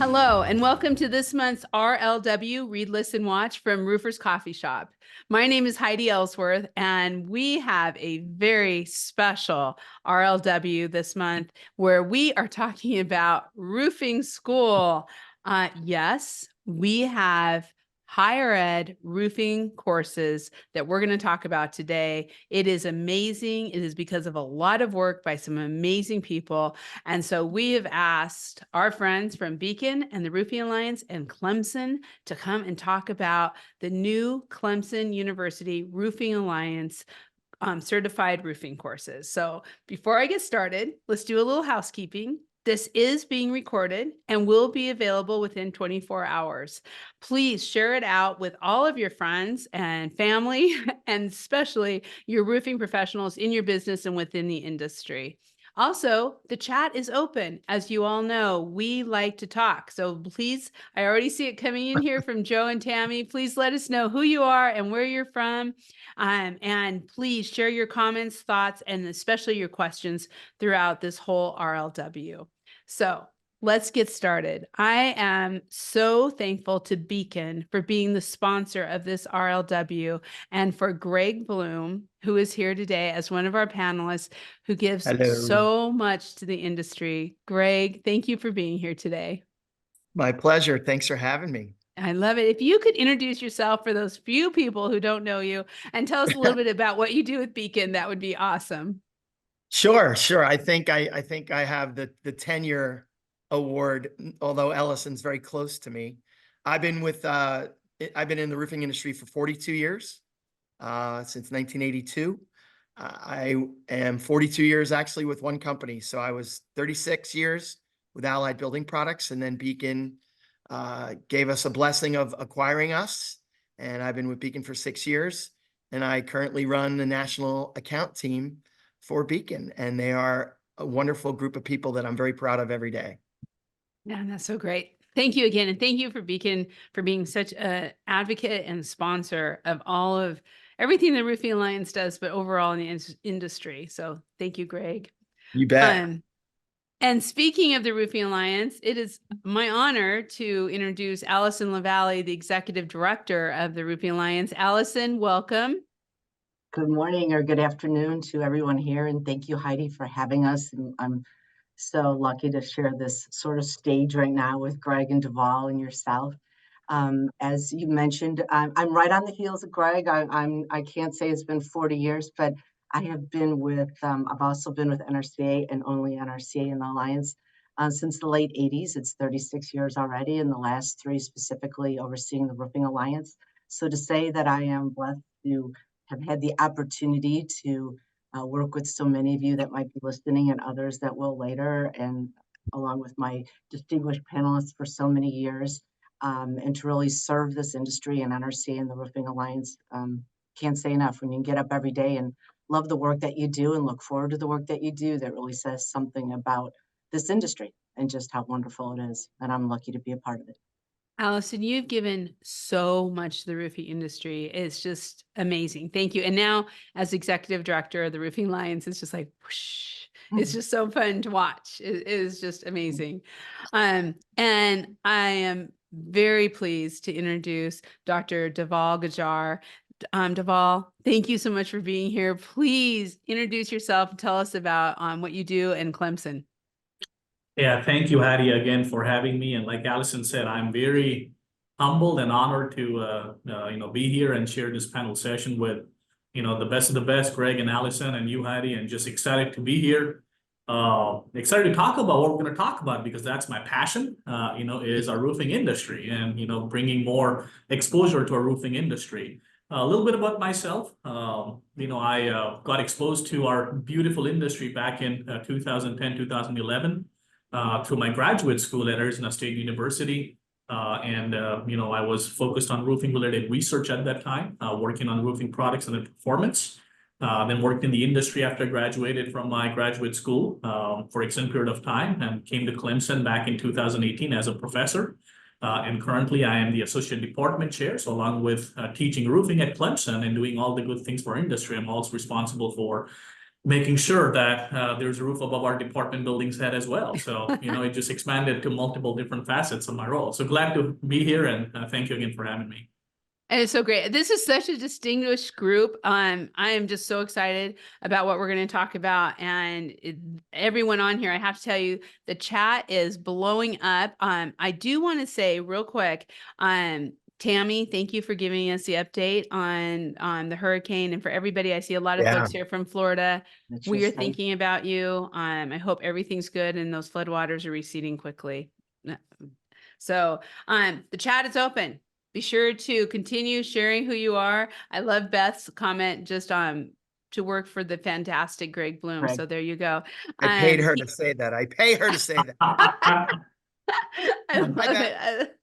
Hello, and welcome to this month's RLW Read, Listen, Watch from Roofers Coffee Shop. My name is Heidi Ellsworth, and we have a very special RLW this month where we are talking about roofing school. Yes, we have higher ed roofing courses that we're going to talk about today. It is amazing. It is because of a lot of work by some amazing people. And so we have asked our friends from Beacon and the Roofing Alliance and Clemson to come and talk about the new Clemson University Roofing Alliance certified roofing courses. So before I get started, let's do a little housekeeping. This is being recorded and will be available within 24 hours. Please share it out with all of your friends and family, and especially your roofing professionals in your business and within the industry. Also, the chat is open. As you all know, we like to talk. So please, I already see it coming in here from Joe and Tammy. Please let us know who you are and where you're from. And please share your comments, thoughts, and especially your questions throughout this whole RLW. So let's get started. I am so thankful to Beacon for being the sponsor of this RLW and for Greg Bloom, who is here today as one of our panelists who gives so much to the industry. Greg, thank you for being here today. My pleasure. Thanks for having me. I love it. If you could introduce yourself for those few people who don't know you and tell us a little bit about what you do with Beacon, that would be awesome. Sure. I think I have the tenure award, although Alison's very close to me. I've been in the roofing industry for 42 years, since 1982. I am 42 years actually with one company. So I was 36 years with Allied Building Products, and then Beacon gave us a blessing of acquiring us. And I've been with Beacon for 6 years, and I currently run the national account team for Beacon, and they are a wonderful group of people that I'm very proud of every day. Yeah, that's so great. Thank you again. And thank you for Beacon for being such an advocate and sponsor of all of everything the Roofing Alliance does, but overall in the industry. So thank you, Greg. You bet. And speaking of the Roofing Alliance, it is my honor to introduce Alison LaValley, the Executive Director of the Roofing Alliance. Alison, welcome. Good morning or good afternoon to everyone here. And thank you, Heidi, for having us. And I'm so lucky to share this sort of stage right now with Greg and Dhaval and yourself. As you mentioned, I'm right on the heels of Greg. I can't say it's been 40 years, but I have been I've also been with NRCA and only NRCA in the Alliance since the late 80s. It's 36 years already, and the last 3 specifically overseeing the Roofing Alliance. So to say that I am blessed to have had the opportunity to work with so many of you that might be listening and others that will later, and along with my distinguished panelists for so many years, and to really serve this industry and NRC and the Roofing Alliance. Can't say enough. When you get up every day and love the work that you do and look forward to the work that you do, that really says something about this industry and just how wonderful it is. And I'm lucky to be a part of it. Alison, you've given so much to the roofing industry. It's just amazing. Thank you. And now as Executive Director of the Roofing Alliance, it's just like, whoosh. It's just so fun to watch. It is just amazing. And I am very pleased to introduce Dr. Dhaval Gajjar. Dhaval, thank you so much for being here. Please introduce yourself and tell us about what you do in Clemson. Yeah, thank you, Heidi, again for having me. And like Alison said, I'm very humbled and honored to be here and share this panel session with the best of the best, Greg and Alison and you, Heidi, and just excited to be here. Excited to talk about what we're going to talk about, because that's my passion. Is our roofing industry and bringing more exposure to our roofing industry. A little bit about myself. I got exposed to our beautiful industry back in 2010, 2011. Through my graduate school at Arizona State University. I was focused on roofing related research at that time, working on roofing products and their performance. Then worked in the industry after I graduated from my graduate school for an extended period of time, and came to Clemson back in 2018 as a professor. And currently I am the associate department chair. So along with teaching roofing at Clemson and doing all the good things for our industry, I'm also responsible for making sure that there's a roof above our department building's head as well. So, it just expanded to multiple different facets of my role. So glad to be here, and thank you again for having me. And it's so great. This is such a distinguished group. I am just so excited about what we're going to talk about. And everyone on here, I have to tell you, the chat is blowing up. I do want to say real quick, Tammy, thank you for giving us the update on the hurricane. And for everybody, I see a lot of folks here from Florida. We are thinking about you. I hope everything's good and those floodwaters are receding quickly. So the chat is open. Be sure to continue sharing who you are. I love Beth's comment just to work for the fantastic Greg Bloom. So there you go. I paid her to say that. I pay her to say that. I love it.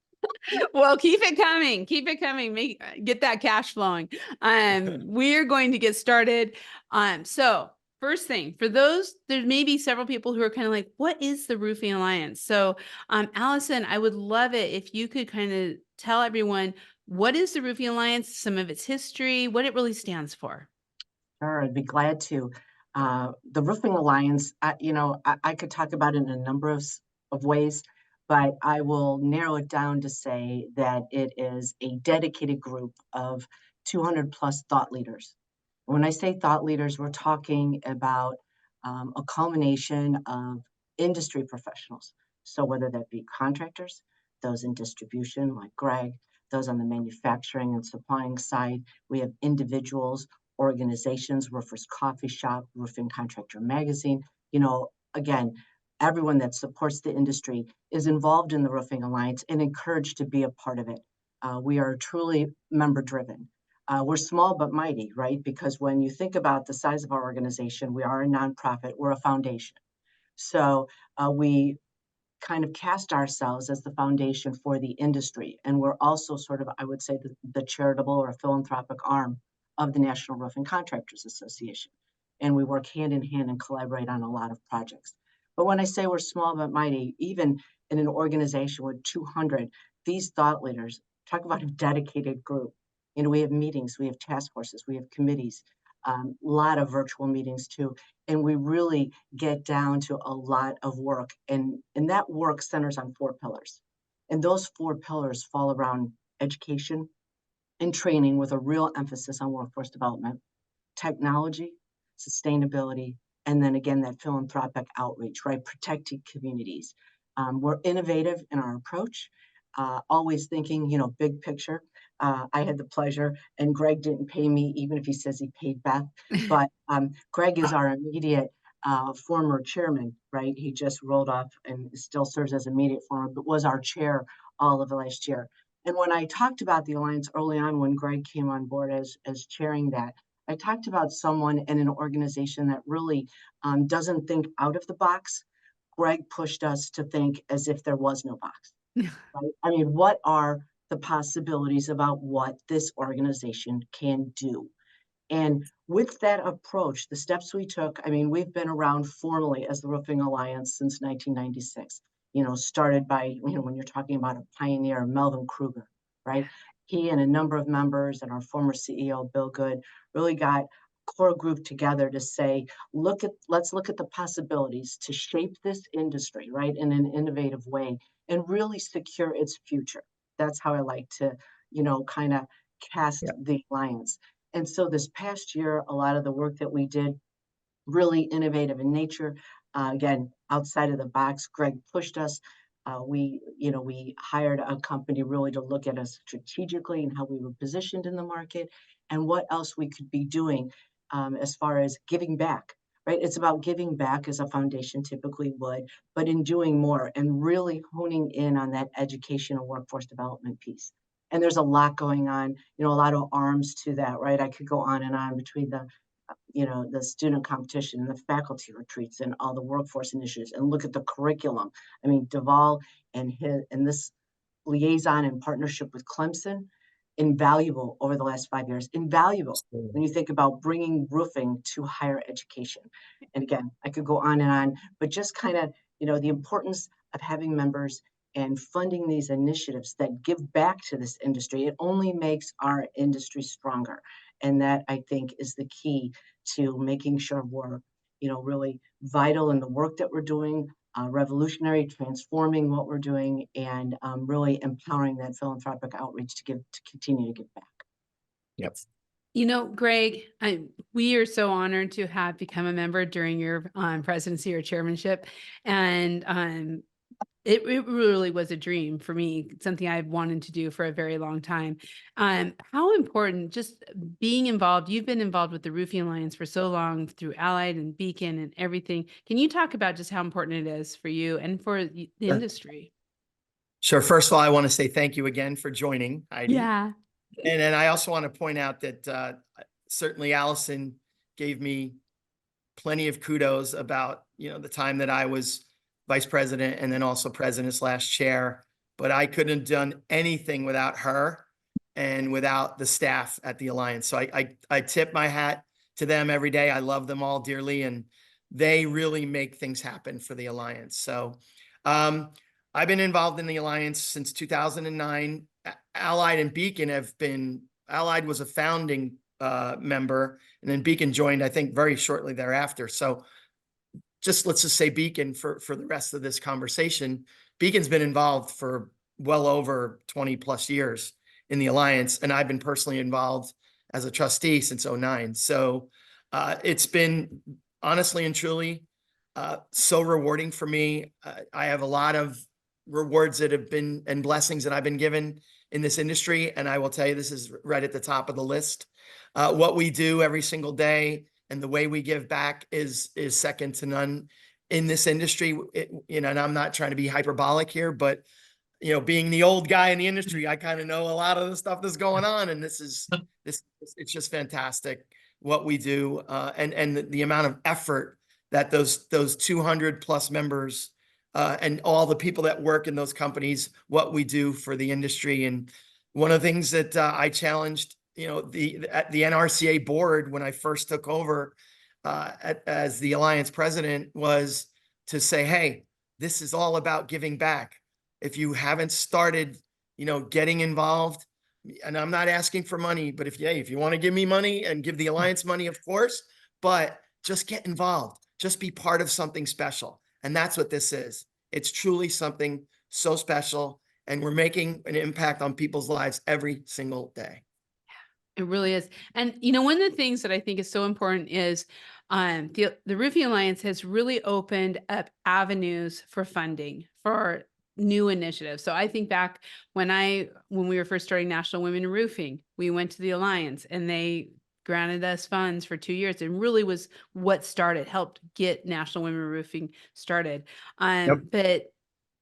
Well, keep it coming. Keep it coming. Get that cash flowing. We're going to get started. So first thing, for those, there may be several people who are kind of like, what is the Roofing Alliance? So Alison, I would love it if you could kind of tell everyone, what is the Roofing Alliance, some of its history, what it really stands for? Sure, I'd be glad to. The Roofing Alliance, I could talk about it in a number of ways, but I will narrow it down to say that it is a dedicated group of 200 plus thought leaders. When I say thought leaders, we're talking about a culmination of industry professionals. So whether that be contractors, those in distribution like Greg, those on the manufacturing and supplying side, we have individuals, organizations, Roofers Coffee Shop, Roofing Contractor Magazine. Again, everyone that supports the industry is involved in the Roofing Alliance and encouraged to be a part of it. We are truly member driven. We're small but mighty, right? Because when you think about the size of our organization, we are a nonprofit, we're a foundation. So we kind of cast ourselves as the foundation for the industry. And we're also sort of, I would say, the charitable or philanthropic arm of the National Roofing Contractors Association. And we work hand in hand and collaborate on a lot of projects. But when I say we're small but mighty, even in an organization with 200, these thought leaders, talk about a dedicated group. We have meetings, we have task forces, we have committees, a lot of virtual meetings too. And we really get down to a lot of work. And that work centers on 4 pillars. And those 4 pillars fall around education and training with a real emphasis on workforce development, technology, sustainability, and then again, that philanthropic outreach, right? Protecting communities. We're innovative in our approach, always thinking, big picture. I had the pleasure, and Greg didn't pay me, even if he says he paid Beth, but Greg is our immediate former chairman, right? He just rolled off and still serves as immediate former, but was our chair all of the last year. And when I talked about the Alliance early on, when Greg came on board as chairing that, I talked about someone in an organization that really doesn't think out of the box. Greg pushed us to think as if there was no box. Right? I mean, what are the possibilities about what this organization can do? And with that approach, the steps we took, I mean, we've been around formally as the Roofing Alliance since 1996, started by, when you're talking about a pioneer, Melvin Kruger, right? He and a number of members and our former CEO, Bill Good, really got a core group together to say, let's look at the possibilities to shape this industry, right, in an innovative way and really secure its future. That's how I like to, kind of cast the alliance. And so this past year, a lot of the work that we did, really innovative in nature. Again, outside of the box, Greg pushed us. We hired a company really to look at us strategically and how we were positioned in the market and what else we could be doing as far as giving back, right? It's about giving back as a foundation typically would, but in doing more and really honing in on that education and workforce development piece. And there's a lot going on, a lot of arms to that, right? I could go on and on between the student competition and the faculty retreats and all the workforce initiatives and look at the curriculum. I mean, Dhaval and this liaison and partnership with Clemson, invaluable over the last 5 years, invaluable when you think about bringing roofing to higher education. And again, I could go on and on, but just kind of, the importance of having members and funding these initiatives that give back to this industry. It only makes our industry stronger. And that, I think, is the key to making sure we're really vital in the work that we're doing, revolutionary, transforming what we're doing, and really empowering that philanthropic outreach to continue to give back. Yep. Greg, we are so honored to have become a member during your presidency or chairmanship. And it really was a dream for me, something I've wanted to do for a very long time. How important just being involved, you've been involved with the Roofing Alliance for so long through Allied and Beacon and everything. Can you talk about just how important it is for you and for the industry? Sure. First of all, I want to say thank you again for joining, Heidi. Yeah. And then I also want to point out that certainly Alison gave me plenty of kudos about, the time that I was vice president and then also president/chair, but I couldn't have done anything without her and without the staff at the Alliance. So I tip my hat to them every day. I love them all dearly, and they really make things happen for the Alliance. So I've been involved in the Alliance since 2009. Allied and Beacon Allied was a founding member, and then Beacon joined, I think, very shortly thereafter. So let's just say Beacon for the rest of this conversation. Beacon's been involved for well over 20 plus years in the Alliance, and I've been personally involved as a trustee since 2009. So it's been honestly and truly so rewarding for me. I have a lot of rewards that have been and blessings that I've been given in this industry, and I will tell you, this is right at the top of the list. What we do every single day and the way we give back is second to none in this industry. And I'm not trying to be hyperbolic here, but being the old guy in the industry, I kind of know a lot of the stuff that's going on, and it's just fantastic what we do, and the amount of effort that those 200 plus members and all the people that work in those companies, what we do for the industry. And one of the things that I challenged, the NRCA board when I first took over as the Alliance president was to say, hey, this is all about giving back. If you haven't started, getting involved, and I'm not asking for money, but if you want to give me money and give the Alliance money, of course, but just get involved, just be part of something special. And that's what this is. It's truly something so special, and we're making an impact on people's lives every single day. It really is. And, one of the things that I think is so important is the Roofing Alliance has really opened up avenues for funding for new initiatives. So I think back when we were first starting National Women in Roofing, we went to the Alliance and they granted us funds for 2 years, and really was what helped get National Women in Roofing started. But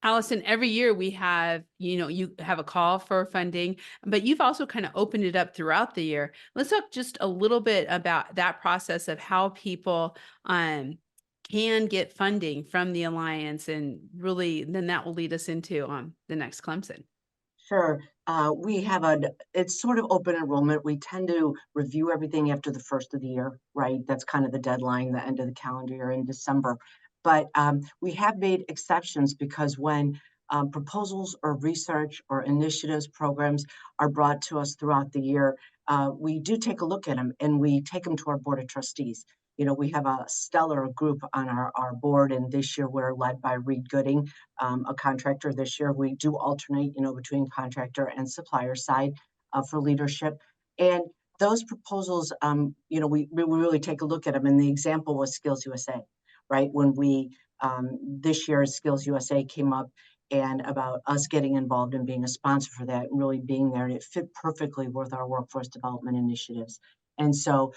Alison, every year we have, you have a call for funding, but you've also kind of opened it up throughout the year. Let's talk just a little bit about that process of how people can get funding from the Alliance, and really then that will lead us into the next Clemson. Sure. We have it's sort of open enrollment. We tend to review everything after the first of the year, right? That's kind of the deadline, the end of the calendar year in December. But we have made exceptions because when proposals or research or initiatives, programs are brought to us throughout the year, we do take a look at them and we take them to our board of trustees. We have a stellar group on our board, and this year we're led by Reed Gooding, a contractor. This year we do alternate, between contractor and supplier side for leadership. And those proposals, we really take a look at them. And the example was Skills USA, right? When we, this year Skills USA came up and about us getting involved and being a sponsor for that and really being there, and it fit perfectly with our workforce development initiatives. And so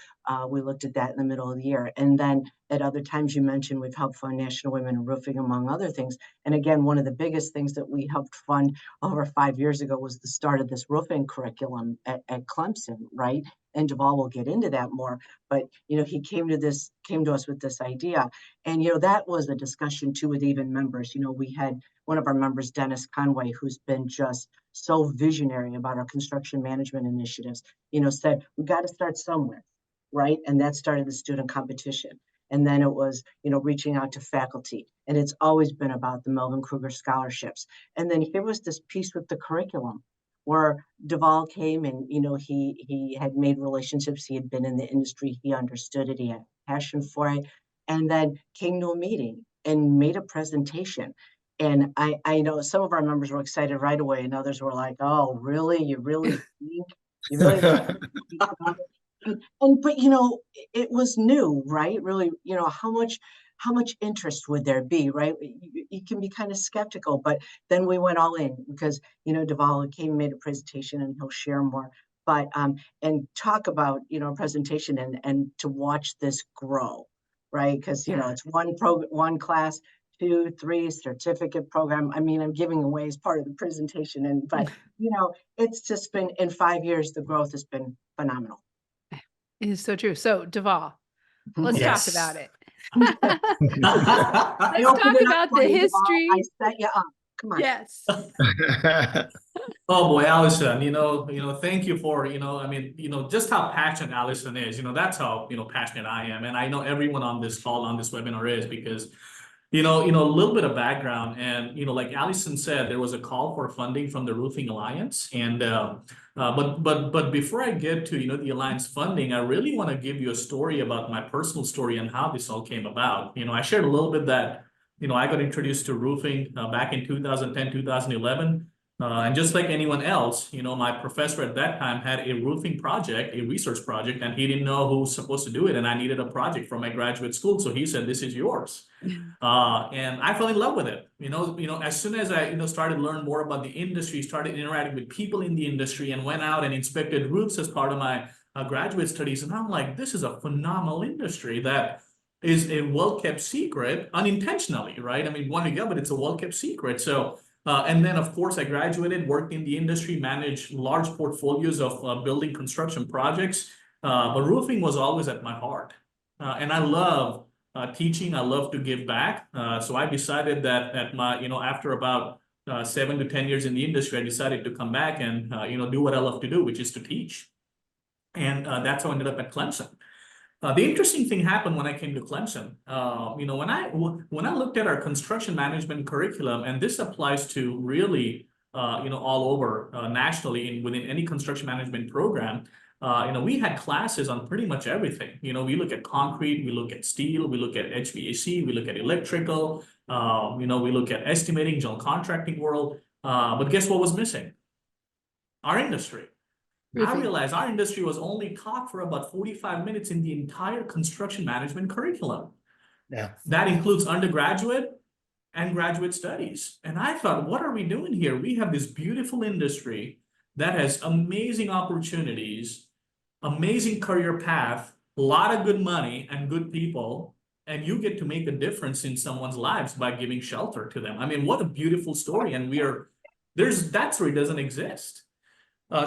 we looked at that in the middle of the year. And then at other times, you mentioned we've helped fund National Women in Roofing, among other things. And again, one of the biggest things that we helped fund over 5 years ago was the start of this roofing curriculum at Clemson, right? And Dhaval will get into that more. But, he came to us with this idea. And, that was a discussion too with even members. We had one of our members, Dennis Conway, who's been just so visionary about our construction management initiatives, said, we got to start somewhere, right? And that started the student competition. And then it was, reaching out to faculty. And it's always been about the Melvin Kruger scholarships. And then here was this piece with the curriculum where Dhaval came and, he had made relationships. He had been in the industry. He understood it. He had passion for it. and then came to a meeting and made a presentation. And I know some of our members were excited right away, and others were like, "Oh, really? You really think? You really think about it?" But it was new, right? Really, how much interest would there be, right? You can be kind of skeptical, but then we went all in because Dhaval came and made a presentation, and he'll share more. But and talk about a presentation and to watch this grow, right? Because it's one class, 2, 3 certificate program. I mean, I'm giving away as part of the presentation, but it's just been, in 5 years, the growth has been phenomenal. It is so true. So Dhaval, let's Yes. talk about it. I Let's opened talk it up about for the you, Dhaval. history. I set you up. Come on. Yes. Oh boy, Alison, thank you for, just how passionate Alison is, that's how, passionate I am. And I know everyone on this call, on this webinar is, because, a little bit of background, and, like Alison said, there was a call for funding from the Roofing Alliance. And, but before I get to, the Alliance funding, I really want to give you a story about my personal story and how this all came about. I shared a little bit that, I got introduced to roofing back in 2010, 2011. And just like anyone else, my professor at that time had a roofing project, a research project, and he didn't know who was supposed to do it. And I needed a project for my graduate school. So he said, "This is yours." And I fell in love with it. As soon as I, started to learn more about the industry, started interacting with people in the industry, and went out and inspected roofs as part of my graduate studies. And I'm like, this is a phenomenal industry that is a well-kept secret unintentionally, right? I mean, one again, but it's a well-kept secret. So, and then of course I graduated, worked in the industry, managed large portfolios of building construction projects. But roofing was always at my heart. And I love teaching. I love to give back. So I decided that at my, after about 7 to 10 years in the industry, I decided to come back and, do what I love to do, which is to teach. And that's how I ended up at Clemson. The interesting thing happened when I came to Clemson. When I looked at our construction management curriculum, and this applies to really, all over nationally within any construction management program, we had classes on pretty much everything. We look at concrete, we look at steel, we look at HVAC, we look at electrical, we look at estimating, general contracting world. But guess what was missing? Our industry. I realized our industry was only taught for about 45 minutes in the entire construction management curriculum. Yeah. That includes undergraduate and graduate studies. And I thought, what are we doing here? We have this beautiful industry that has amazing opportunities, amazing career path, a lot of good money and good people, and you get to make a difference in someone's lives by giving shelter to them. I mean, what a beautiful story. And that story doesn't exist.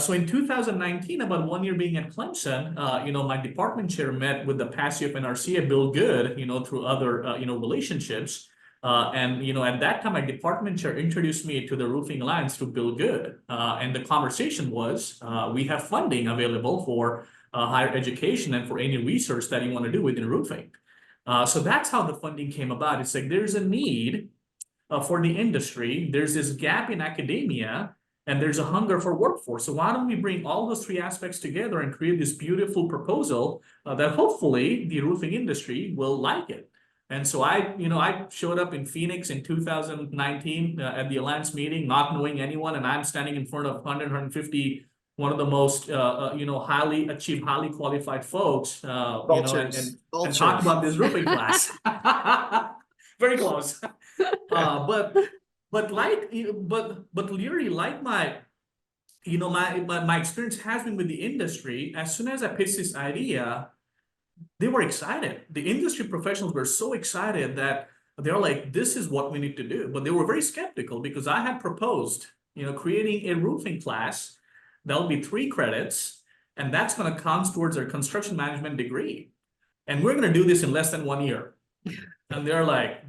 So in 2019, about 1 year being at Clemson, my department chair met with the PASIF and RCA, Bill Good, through other, relationships. And, at that time, my department chair introduced me to the Roofing Alliance through Bill Good. And the conversation was, we have funding available for higher education and for any research that you want to do within roofing. So that's how the funding came about. It's like there's a need for the industry. There's this gap in academia, and there's a hunger for workforce. So why don't we bring all those three aspects together and create this beautiful proposal that hopefully the roofing industry will like it. And so I showed up in Phoenix in 2019 at the Alliance meeting, not knowing anyone, and I'm standing in front of 150, one of the most highly achieved, highly qualified folks, and talk about this roofing class. Very close. But literally, like my experience has been with the industry, as soon as I pitched this idea, they were excited. The industry professionals were so excited that they're like, this is what we need to do. But they were very skeptical because I had proposed, creating a roofing class that'll be 3 credits, and that's going to count towards their construction management degree. And we're going to do this in less than 1 year. And they're like,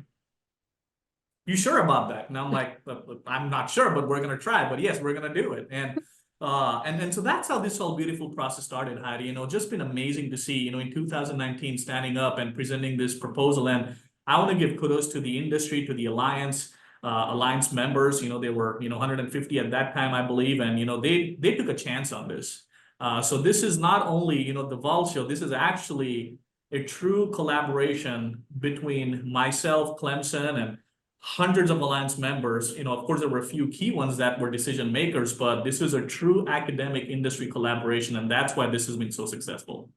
you sure about that? And I'm like, I'm not sure, but we're going to try. But yes, we're going to do it. And so that's how this whole beautiful process started, Heidi. Just been amazing to see, in 2019 standing up and presenting this proposal. And I want to give kudos to the industry, to the Alliance members. They were 150 at that time, I believe, and they took a chance on this. So this is not only the Dhaval show. This is actually a true collaboration between myself, Clemson, and hundreds of Alliance members. Of course, there were a few key ones that were decision makers, but this was a true academic industry collaboration, and that's why this has been so successful.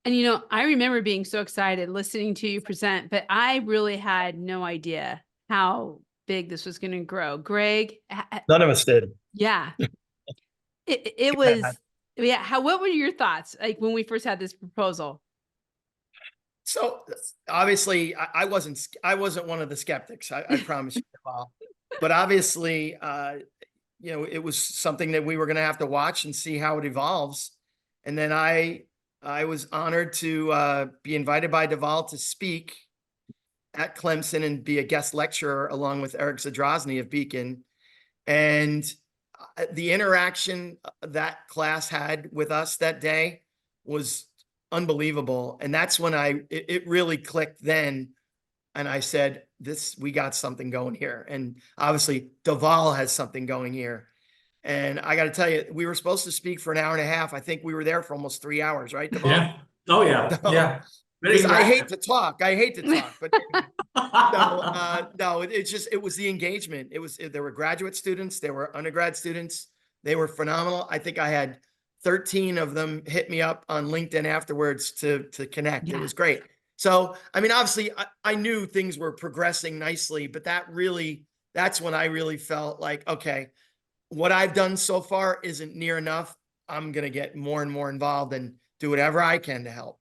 And, I remember being so excited listening to you present, but I really had no idea how big this was going to grow. Greg? None of us did. Yeah. It was, yeah. What were your thoughts like when we first had this proposal? So obviously I wasn't one of the skeptics. I promise you, Dhaval. But obviously, it was something that we were going to have to watch and see how it evolves. And then I was honored to be invited by Dhaval to speak at Clemson and be a guest lecturer along with Eric Zadrozny of Beacon. And the interaction that class had with us that day was unbelievable. And that's when it really clicked then. And I said, we got something going here. And obviously Dhaval has something going here. And I got to tell you, we were supposed to speak for an hour and a half. I think we were there for almost 3 hours, right, Dhaval? Yeah. Oh yeah. No. Yeah. I hate to talk, but no, it was the engagement. There were graduate students, there were undergrad students. They were phenomenal. I think I had 13 of them hit me up on LinkedIn afterwards to connect. Yeah. It was great. So, I mean, obviously I knew things were progressing nicely, but that's when I really felt like, okay, what I've done so far isn't near enough. I'm going to get more and more involved and do whatever I can to help.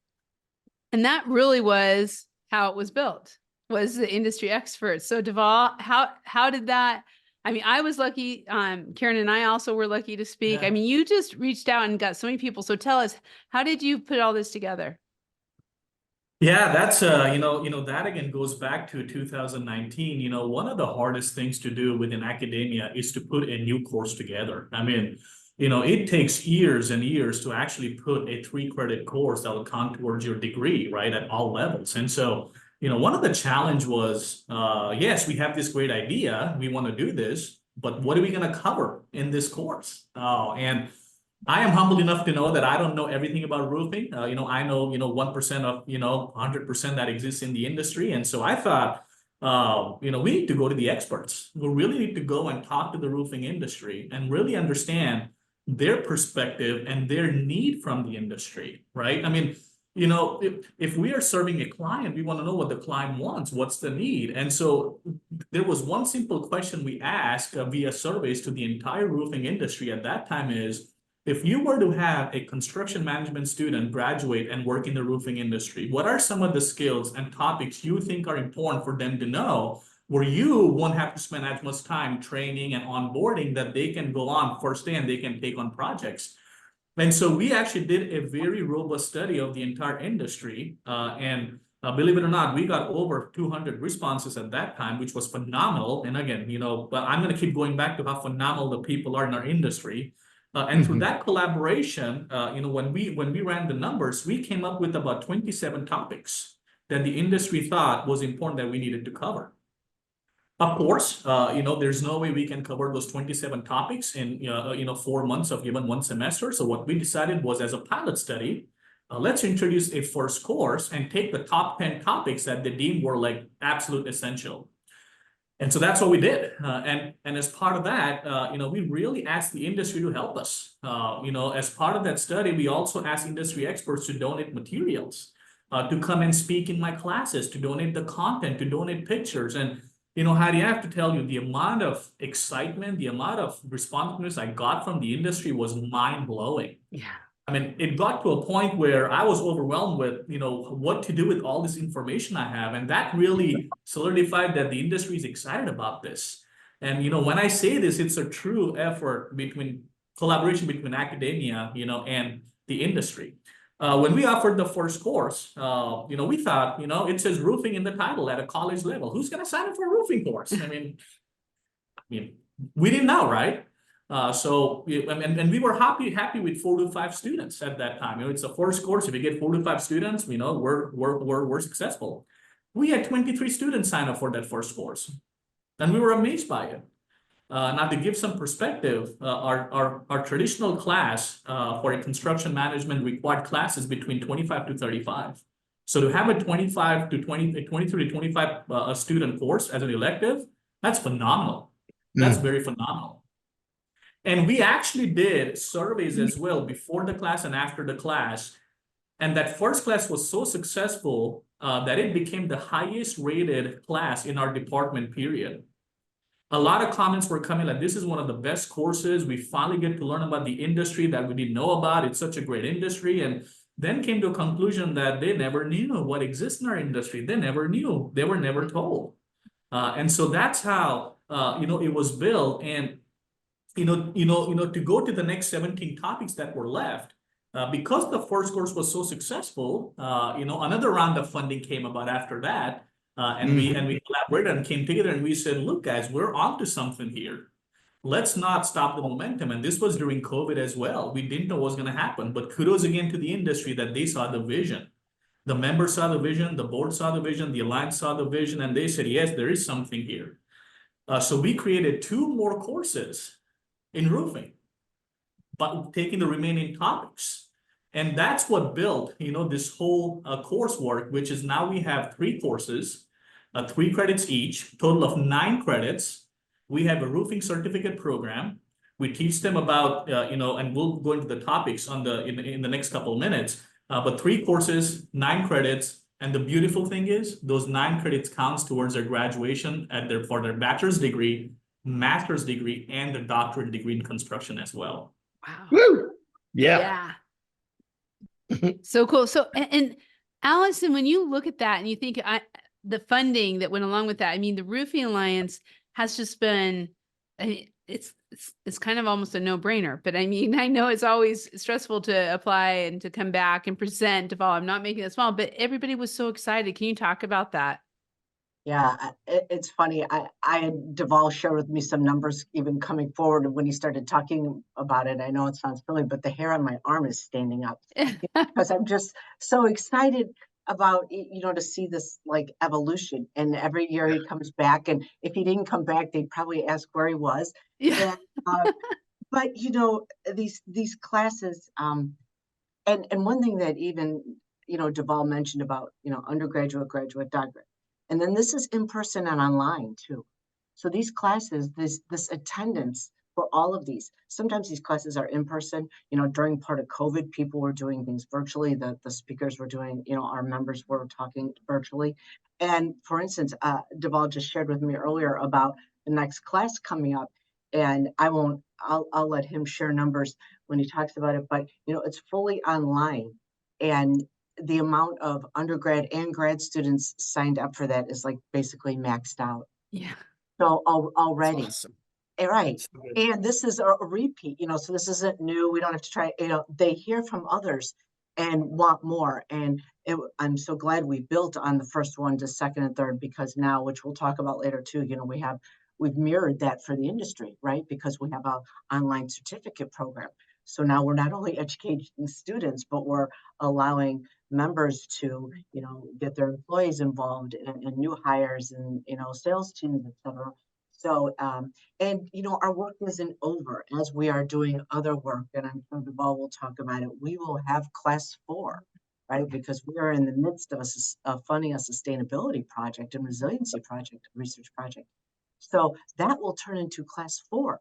And that really was how it was built, was the industry experts. So Dhaval, how did that, I mean, I was lucky. Karen and I also were lucky to speak. Yeah. I mean, you just reached out and got so many people. So tell us, how did you put all this together? Yeah, that's, that again goes back to 2019. One of the hardest things to do within academia is to put a new course together. I mean, it takes years and years to actually put a 3-credit course that will count towards your degree, right, at all levels. And so, one of the challenge was, yes, we have this great idea, we want to do this, but what are we going to cover in this course? And I am humble enough to know that I don't know everything about roofing. I know, 1% of, 100% that exists in the industry. And so I thought, we need to go to the experts. We really need to go and talk to the roofing industry and really understand their perspective and their need from the industry, right? I mean, if we are serving a client, we want to know what the client wants, what's the need. And so there was one simple question we asked via surveys to the entire roofing industry at that time is, if you were to have a construction management student graduate and work in the roofing industry, what are some of the skills and topics you think are important for them to know, where you won't have to spend as much time training and onboarding, that they can go on first day and they can take on projects? And so we actually did a very robust study of the entire industry. And believe it or not, we got over 200 responses at that time, which was phenomenal. And again, but I'm going to keep going back to how phenomenal the people are in our industry. And through that collaboration, when we ran the numbers, we came up with about 27 topics that the industry thought was important that we needed to cover. Of course, there's no way we can cover those 27 topics in 4 months of given one semester. So what we decided was, as a pilot study, let's introduce a first course and take the top 10 topics that they deemed were like absolute essential. And so that's what we did. And as part of that, we really asked the industry to help us. As part of that study, we also asked industry experts to donate materials, to come and speak in my classes, to donate the content, to donate pictures. And Heidi, I have to tell you, the amount of excitement, the amount of responsiveness I got from the industry was mind-blowing. Yeah. I mean, it got to a point where I was overwhelmed with, what to do with all this information I have. And that really solidified that the industry is excited about this. And, when I say this, it's a true effort collaboration between academia, and the industry. When we offered the first course, we thought, it says roofing in the title at a college level. Who's going to sign up for a roofing course? I mean, we didn't know, right? And we were happy with 4 to 5 students at that time. It's the first course. If you get 4 to 5 students, we're successful. We had 23 students sign up for that first course, and we were amazed by it. Now, to give some perspective, our traditional class for a construction management required class is between 25 to 35. So to have a 23 to 25 student course as an elective, that's phenomenal. That's very phenomenal. And we actually did surveys as well before the class and after the class. And that first class was so successful that it became the highest rated class in our department, period. A lot of comments were coming like, this is one of the best courses. We finally get to learn about the industry that we didn't know about. It's such a great industry. And then came to a conclusion that they never knew what exists in our industry. They never knew. They were never told. And so that's how, it was built. And, to go to the next 17 topics that were left, because the first course was so successful, another round of funding came about after that. And we collaborated and came together and we said, look, guys, we're onto something here. Let's not stop the momentum. And this was during COVID as well. We didn't know what was going to happen, but kudos again to the industry that they saw the vision. The members saw the vision, the board saw the vision, the alliance saw the vision, and they said, yes, there is something here. So we created 2 more courses in roofing, but taking the remaining topics. And that's what built, this whole coursework, which is now we have 3 courses, 3 credits each, total of 9 credits. We have a roofing certificate program. We teach them about, and we'll go into the topics in the next couple of minutes, but 3 courses, 9 credits. And the beautiful thing is those 9 credits counts towards their graduation for their bachelor's degree, master's degree, and their doctorate degree in construction as well. Wow. Woo! Yeah. So cool. So, and Alison, when you look at that and you think the funding that went along with that, I mean, the Roofing Alliance has just been, it's kind of almost a no-brainer, but I mean, I know it's always stressful to apply and to come back and present Dhaval. I'm not making it small, but everybody was so excited. Can you talk about that? Yeah, it's funny. Dhaval shared with me some numbers even coming forward when he started talking about it. I know it sounds silly, but the hair on my arm is standing up because I'm just so excited about, to see this like evolution. And every year he comes back, and if he didn't come back, they'd probably ask where he was. Yeah. And, but these classes, and one thing that even, Dhaval mentioned about, undergraduate, graduate, doctorate. And then this is in person and online too. So these classes, this attendance for all of these, sometimes these classes are in person, during part of COVID, people were doing things virtually. The speakers were doing, our members were talking virtually. And for instance, Dhaval just shared with me earlier about the next class coming up, and I'll let him share numbers when he talks about it, but it's fully online. And the amount of undergrad and grad students signed up for that is like basically maxed out. Yeah. So already. Awesome. Right. So good. And this is a repeat, so this isn't new. We don't have to try, they hear from others and want more. And I'm so glad we built on the first one to second and third, because now, which we'll talk about later too, we've mirrored that for the industry, right? Because we have an online certificate program. So now we're not only educating students, but we're allowing members to, get their employees involved and new hires and, sales teams, et cetera. So, and, our work isn't over as we are doing other work, and I'm sure Dhaval will talk about it. We will have class 4, right? Because we are in the midst of funding a sustainability project and resiliency project, research project. So that will turn into class 4.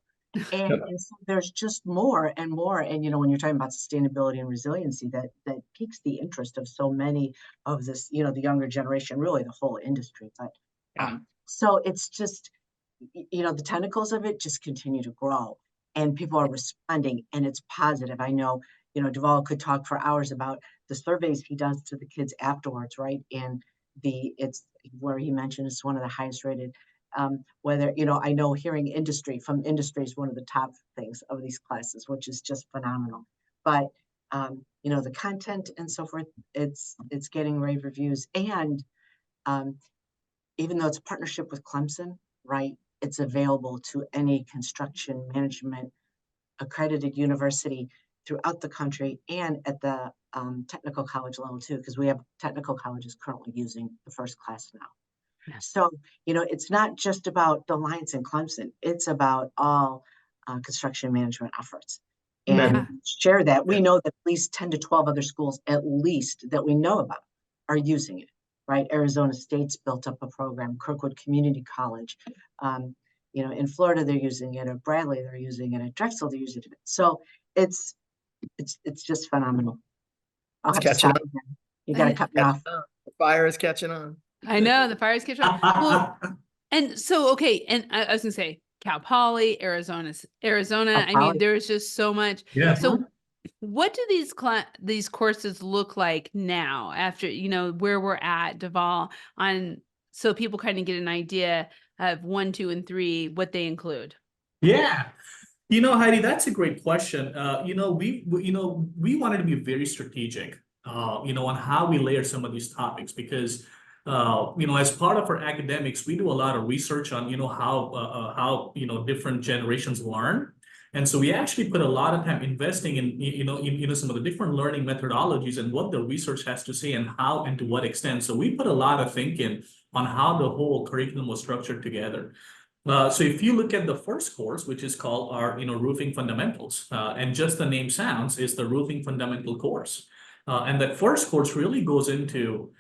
And so there's just more and more. And, when you're talking about sustainability and resiliency, that piques the interest of so many of this, the younger generation, really the whole industry. But so it's just, the tentacles of it just continue to grow, and people are responding, and it's positive. I know, Dhaval could talk for hours about the surveys he does to the kids afterwards, right? And it's where he mentioned it's one of the highest rated. Whether, I know hearing from industry is one of the top things of these classes, which is just phenomenal. But, the content and so forth, it's getting rave reviews. And even though it's a partnership with Clemson, right, it's available to any construction management accredited university throughout the country and at the technical college level too, because we have technical colleges currently using the first class now. So, it's not just about the Alliance in Clemson. It's about all construction management efforts. And share that. We know that at least 10 to 12 other schools, at least, that we know about, are using it, right? Arizona State's built up a program, Kirkwood Community College. You know, in Florida, they're using it. At Bradley, they're using it. At Drexel, they're using it. So it's just phenomenal. I'll have to catching stop on. again. You got to cut me off. The fire is catching on. I know the fires catch on. Well, and so, okay. And I was gonna say Cal Poly, Arizona. I mean, Poly. there's just so much. Yeah. So what do these courses look like now after, you know, where we're at Dhaval so people kind of get an idea of 1, 2, and 3, what they include? Yeah. You know, Heidi, that's a great question. You know, we wanted to be very strategic, you know, on how we layer some of these topics because, you know, as part of our academics, we do a lot of research on, you know, how you know, different generations learn. And so we actually put a lot of time investing in, you know, some of the different learning methodologies and what the research has to say and how and to what extent. So we put a lot of thinking on how the whole curriculum was structured together. So if you look at the first course, which is called our, you know, roofing fundamentals, and just the name sounds, is the roofing fundamental course. And that first course really goes into,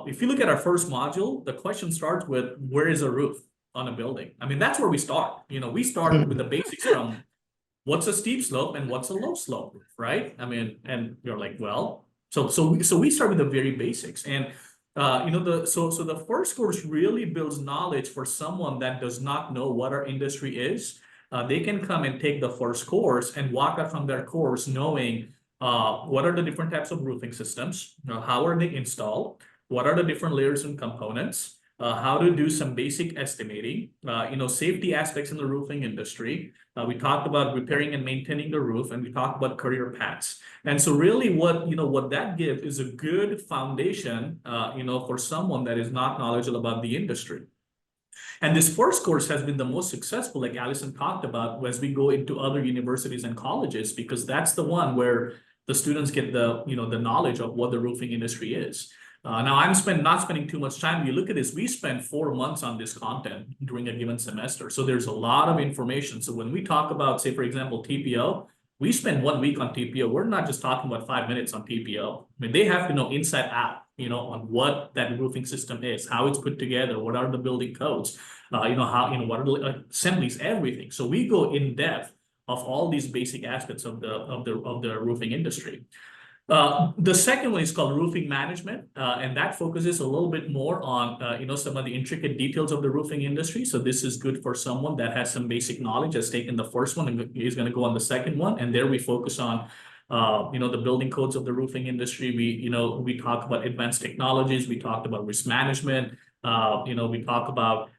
if you look at our first module, the question starts with, where is a roof on a building? I mean, that's where we start. You know, we start with the basics from what's a steep slope and what's a low slope, right? I mean, and you're like, well, so we start with the very basics. And you know, so the first course really builds knowledge for someone that does not know what our industry is. They can come and take the first course and walk out from their course knowing what are the different types of roofing systems, you know, how are they installed, what are the different layers and components, how to do some basic estimating, you know, safety aspects in the roofing industry. We talked about repairing and maintaining the roof, and we talked about career paths. And so really what that gives is a good foundation, you know, for someone that is not knowledgeable about the industry. And this first course has been the most successful, like Alison talked about, as we go into other universities and colleges, because that's the one where the students get the, you know, the knowledge of what the roofing industry is. Now I'm not spending too much time. You look at this, we spend 4 months on this content during a given semester. So there's a lot of information. So when we talk about, say, for example, TPO, we spend 1 week on TPO. We're not just talking about 5 minutes on TPO. I mean, they have to know inside out, you know, on what that roofing system is, how it's put together, what are the building codes, you know, how, you know, what are the assemblies, everything. So we go in depth of all these basic aspects of the roofing industry. The second one is called roofing management, and that focuses a little bit more on, you know, some of the intricate details of the roofing industry. So this is good for someone that has some basic knowledge, has taken the first one and is going to go on the second one. And there we focus on, you know, the building codes of the roofing industry. We talk about advanced technologies. We talked about risk management. You know, we talk about,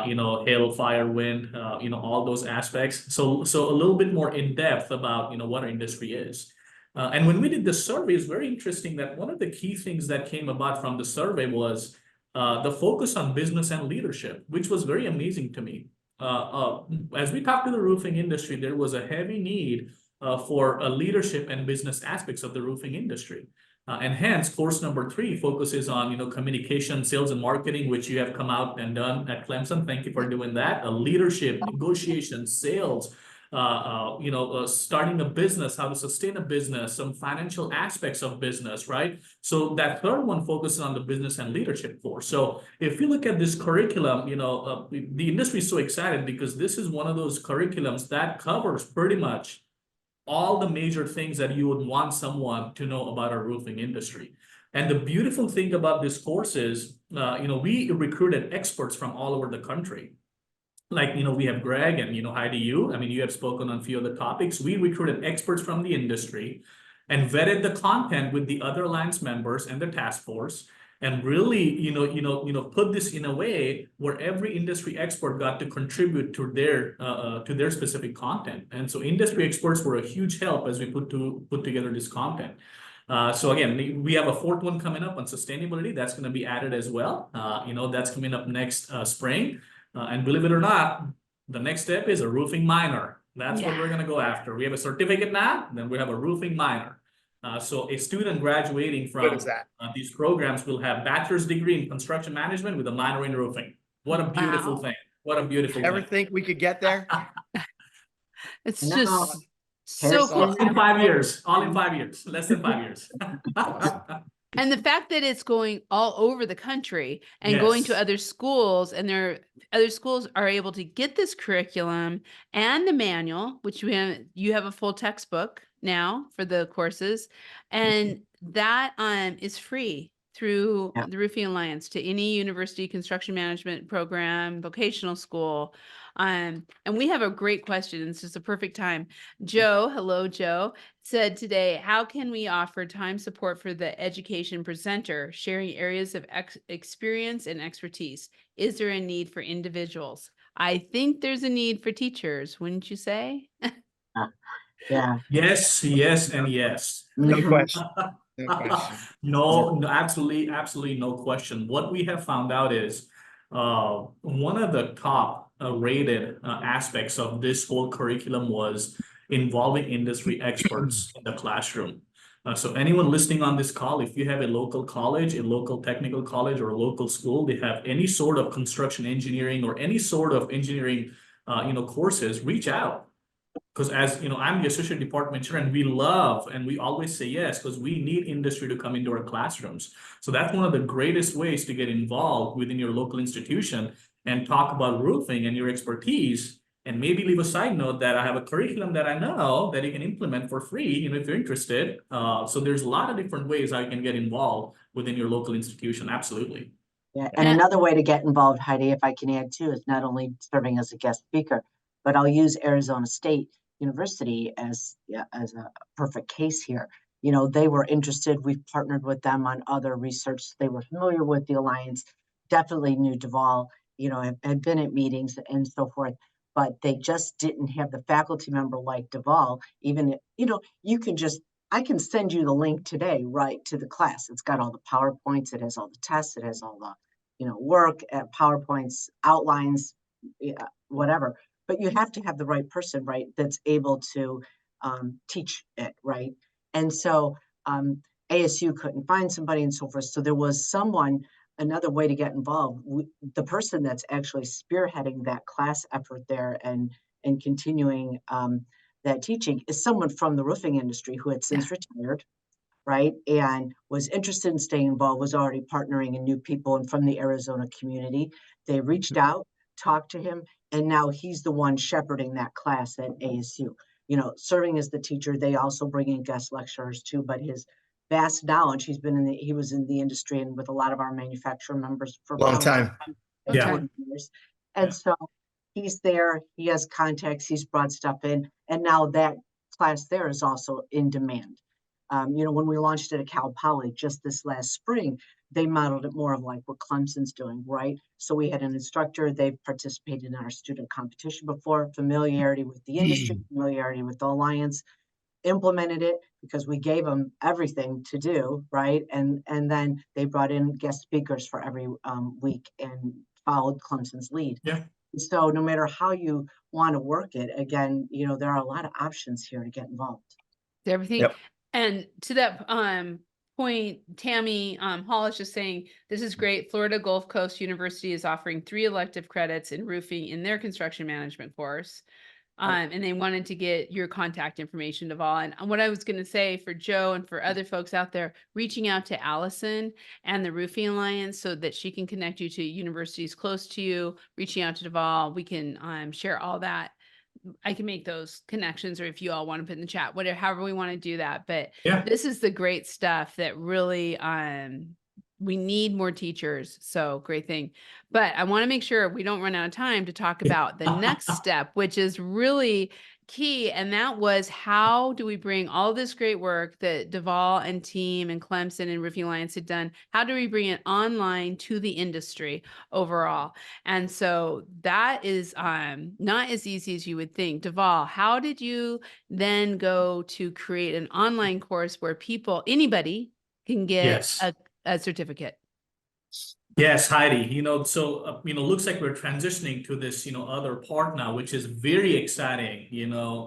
you know, hail, fire, wind, you know, all those aspects. So a little bit more in depth about, you know, what our industry is. And when we did the survey, it's very interesting that one of the key things that came about from the survey was the focus on business and leadership, which was very amazing to me. As we talked to the roofing industry, there was a heavy need for leadership and business aspects of the roofing industry. And hence, course number 3 focuses on, you know, communication, sales, and marketing, which you have come out and done at Clemson. Thank you for doing that. Leadership, negotiation, sales, you know, starting a business, how to sustain a business, some financial aspects of business, right? So that third one focuses on the business and leadership course. So if you look at this curriculum, you know, the industry is so excited because this is one of those curriculums that covers pretty much all the major things that you would want someone to know about our roofing industry. And the beautiful thing about this course is, you know, we recruited experts from all over the country. Like, you know, we have Greg and, you know, Heidi, you have spoken on a few of the topics. We recruited experts from the industry and vetted the content with the other alliance members and the task force, and really, put this in a way where every industry expert got to contribute to their specific content. And so industry experts were a huge help as we put together this content. So again, we have a 4th one coming up on sustainability. That's going to be added as well. That's coming up next spring. And believe it or not, the next step is a roofing minor. That's what we're going to go after. We have a certificate now, then we have a roofing minor. So a student graduating from these programs will have bachelor's degree in construction management with a minor in roofing. What a beautiful thing. What a beautiful Ever thing. think we could get there? It's No. just so Harrison. cool. In 5 years, all in 5 years, less than 5 years. And the fact that it's going all over the country and going to Yes. other schools, and other schools are able to get this curriculum and the manual, which you have a full textbook now for the courses, and that is free through Yeah. the Roofing Alliance to any university construction management program, vocational school. And we have a great question. This is a perfect time. Joe, hello, Joe, said today, how can we offer time support for the education presenter, sharing areas of experience and expertise? Is there a need for individuals? I think there's a need for teachers, wouldn't you say? Yeah. Yes, yes, and yes. No Mhm. question. No question. No, absolutely no question. What we have found out is one of the top rated aspects of this whole curriculum was involving industry experts in the classroom. So anyone listening on this call, if you have a local college, a local technical college, or a local school, they have any sort of construction engineering or any sort of engineering courses, reach out. Because as you know, I'm the associate department chair, and we love and we always say yes because we need industry to come into our classrooms. So that's one of the greatest ways to get involved within your local institution and talk about roofing and your expertise, and maybe leave a side note that I have a curriculum that I know that you can implement for free, if you're interested. So there's a lot of different ways how you can get involved within your local institution. Absolutely. Yeah, and another way to get involved, Heidi, if I can add too, is not only serving as a guest speaker, but I'll use Arizona State University as a perfect case here. They were interested. We've partnered with them on other research. They were familiar with the Alliance, definitely knew Dhaval, had been at meetings and so forth, but they just didn't have the faculty member like Dhaval. Even, I can send you the link today, right, to the class. It's got all the PowerPoints, it has all the tests, it has all the, work at PowerPoints, outlines, whatever. But you have to have the right person, right, that's able to teach it, right? And so ASU couldn't find somebody and so forth. So there was another way to get involved. The person that's actually spearheading that class effort there and continuing that teaching is someone from the roofing industry who had since retired, right? And was interested in staying involved, was already partnering in new people and from the Arizona community. They reached out, talked to him, and now he's the one shepherding that class at ASU. Serving as the teacher. They also bring in guest lecturers too, but his vast knowledge, he was in the industry and with a lot of our manufacturer members for Long time. 20 years. And so he's there, he has contacts, he's brought stuff in, and now that class there is also in demand. When we launched it at Cal Poly just this last spring, they modeled it more of like what Clemson's doing, right? So we had an instructor, they've participated in our student competition before, familiarity with the industry, familiarity with the Alliance, implemented it because we gave them everything to do, right? And then they brought in guest speakers for every week and followed Clemson's lead. Yeah. So no matter how you want to work it, again, there are a lot of options here to get involved. Everything. Yep. And to that point, Tammy Hall is just saying, this is great. Florida Gulf Coast University is offering 3 elective credits in roofing in their construction management course. And they wanted to get your contact information, Dhaval. And what I was going to say for Joe and for other folks out there, reaching out to Alison and the Roofing Alliance so that she can connect you to universities close to you, reaching out to Dhaval, we can share all that. I can make those connections, or if you all want to put in the chat, whatever, however we want to do that. But this is the great stuff that really, we need more teachers. So great thing. But I want to make sure we don't run out of time to talk about the next step, which is really key. And that was, how do we bring all this great work that Dhaval and team and Clemson and Roofing Alliance had done? How do we bring it online to the industry overall? And so that is not as easy as you would think. Dhaval, how did you then go to create an online course where anybody can get a certificate? Yes, Heidi, so, looks like we're transitioning to this, other part now, which is very exciting,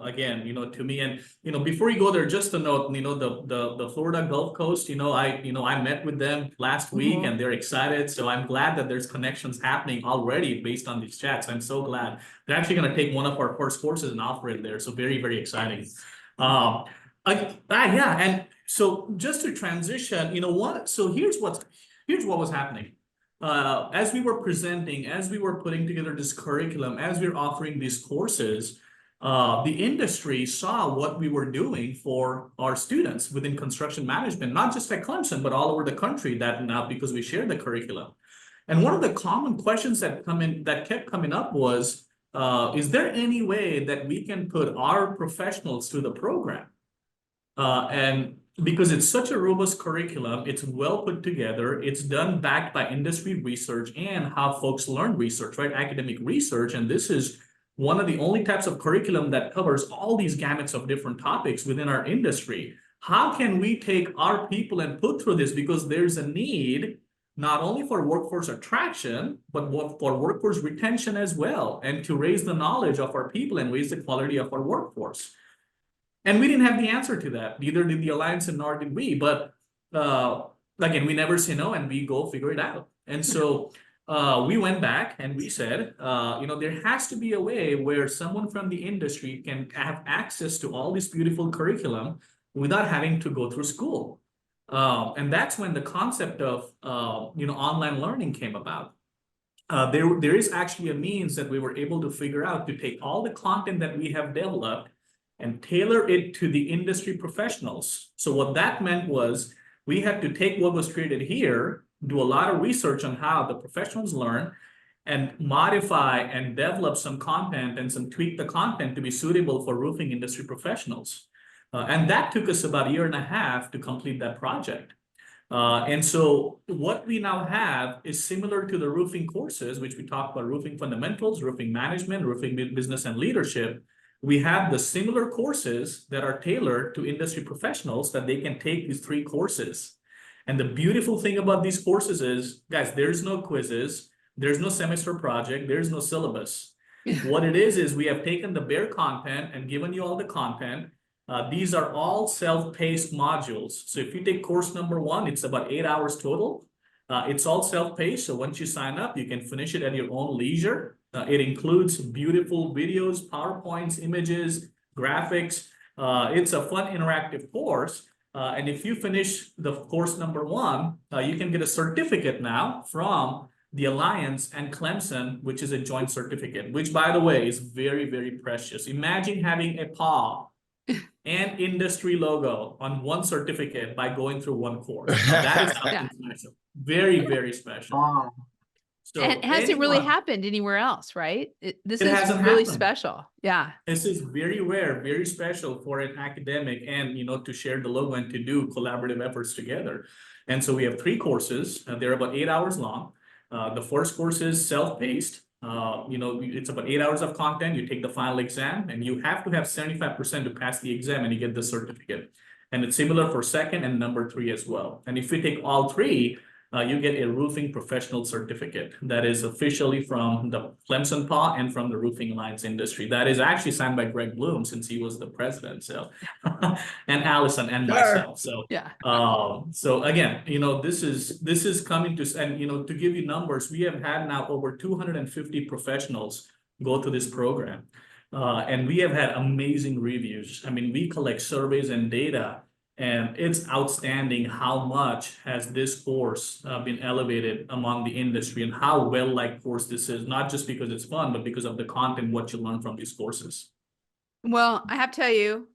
again, to me. And, before you go there, just a note, the Florida Gulf Coast, I met with them last week and they're excited. So I'm glad that there's connections happening already based on these chats. I'm so glad. They're actually going to take one of our first courses and offer it there. So very, very exciting. And So just to transition, so here's what was happening. As we were presenting, as we were putting together this curriculum, as we were offering these courses, the industry saw what we were doing for our students within construction management, not just at Clemson, but all over the country that now, because we shared the curriculum. And one of the common questions that kept coming up was, is there any way that we can put our professionals through the program? And because it's such a robust curriculum, it's well put together, it's done backed by industry research and how folks learn research, right? Academic research. And this is one of the only types of curriculum that covers all these gamuts of different topics within our industry. How can we take our people and put through this? Because there's a need not only for workforce attraction, but for workforce retention as well, and to raise the knowledge of our people and raise the quality of our workforce. And we didn't have the answer to that. Neither did the Alliance and nor did we. But again, we never say no and we go figure it out. And so we went back and we said, there has to be a way where someone from the industry can have access to all this beautiful curriculum without having to go through school. And that's when the concept of online learning came about. There is actually a means that we were able to figure out to take all the content that we have developed and tailor it to the industry professionals. So what that meant was we had to take what was created here, do a lot of research on how the professionals learn, and modify and develop some content and tweak the content to be suitable for roofing industry professionals. And that took us about 1.5 years to complete that project. And so what we now have is similar to the roofing courses, which we talked about: roofing fundamentals, roofing management, roofing business and leadership. We have the similar courses that are tailored to industry professionals that they can take these 3 courses. And the beautiful thing about these courses is, guys, there's no quizzes, there's no semester project, there's no syllabus. What it is we have taken the bare content and given you all the content. These are all self-paced modules. So if you take course number 1, it's about 8 hours total. It's all self-paced. So once you sign up, you can finish it at your own leisure. It includes beautiful videos, PowerPoints, images, graphics. It's a fun interactive course. And if you finish the course number 1, you can get a certificate now from the Alliance and Clemson, which is a joint certificate, which, by the way, is very, very precious. Imagine having a PAW and industry logo on one certificate by going through one course. Now, that is something special. Very, very special. Wow. So and it hasn't really happened anywhere else, right? This is really special. Yeah. This is very rare, very special for an academic and, to share the logo and to do collaborative efforts together. And so we have 3 courses. They're about 8 hours long. The first course is self-paced. It's about 8 hours of content. You take the final exam and you have to have 75% to pass the exam and you get the certificate. And it's similar for second and number 3 as well. And if you take all 3, you get a roofing professional certificate that is officially from the Clemson PAW and from the Roofing Alliance industry. That is actually signed by Greg Bloom, since he was the president. So, and Alison and myself. So, so again, this is coming to, and to give you numbers, we have had now over 250 professionals go through this program, and we have had amazing reviews. I mean, we collect surveys and data. And it's outstanding how much has this course been elevated among the industry and how well-liked course this is, not just because it's fun, but because of the content, what you learn from these courses. Well, I have to tell you,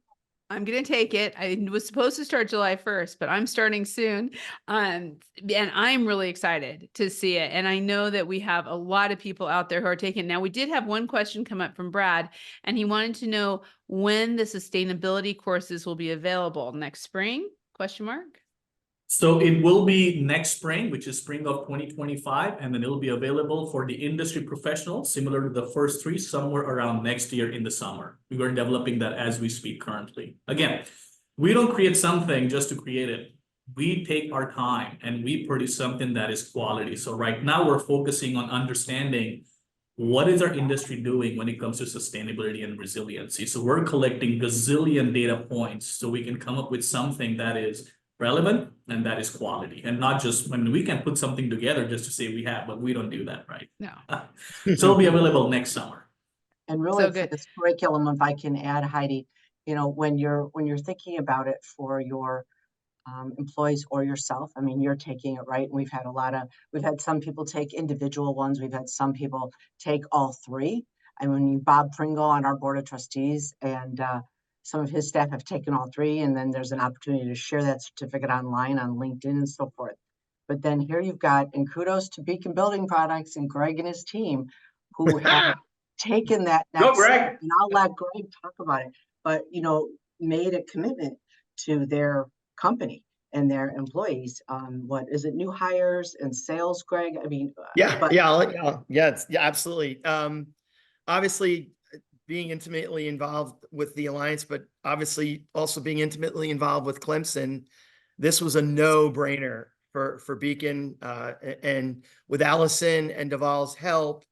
I'm going to take it. I was supposed to start July 1st, but I'm starting soon. And I'm really excited to see it. And I know that we have a lot of people out there who are taking it. Now, we did have one question come up from Brad, and he wanted to know when the sustainability courses will be available. Next spring? ? So it will be next spring, which is spring of 2025, and then it'll be available for the industry professionals, similar to the first 3, somewhere around next year in the summer. We are developing that as we speak currently. Again, we don't create something just to create it. We take our time and we produce something that is quality. So right now we're focusing on understanding what is our industry doing when it comes to sustainability and resiliency. So we're collecting gazillion data points so we can come up with something that is relevant and that is quality, and not just when we can put something together just to say we have, but we don't do that, right? No. So it'll be available next summer. And really, for this curriculum, if I can add, Heidi, when you're thinking about it for your employees or yourself. I mean, you're taking it, right? And we've had some people take individual ones. We've had some people take all three. I mean, Bob Pringle on our board of trustees and some of his staff have taken all three. And then there's an opportunity to share that certificate online on LinkedIn and so forth. But then here you've got, and kudos to Beacon Building Products and Greg and his team who have taken that Go, next step. Greg. And I'll let Greg talk about it, but made a commitment to their company and their employees. What is it, new hires and sales, Greg? I mean, absolutely. Obviously being intimately involved with the Alliance, but obviously also being intimately involved with Clemson, this was a no-brainer for Beacon. And with Alison and Dhaval's help,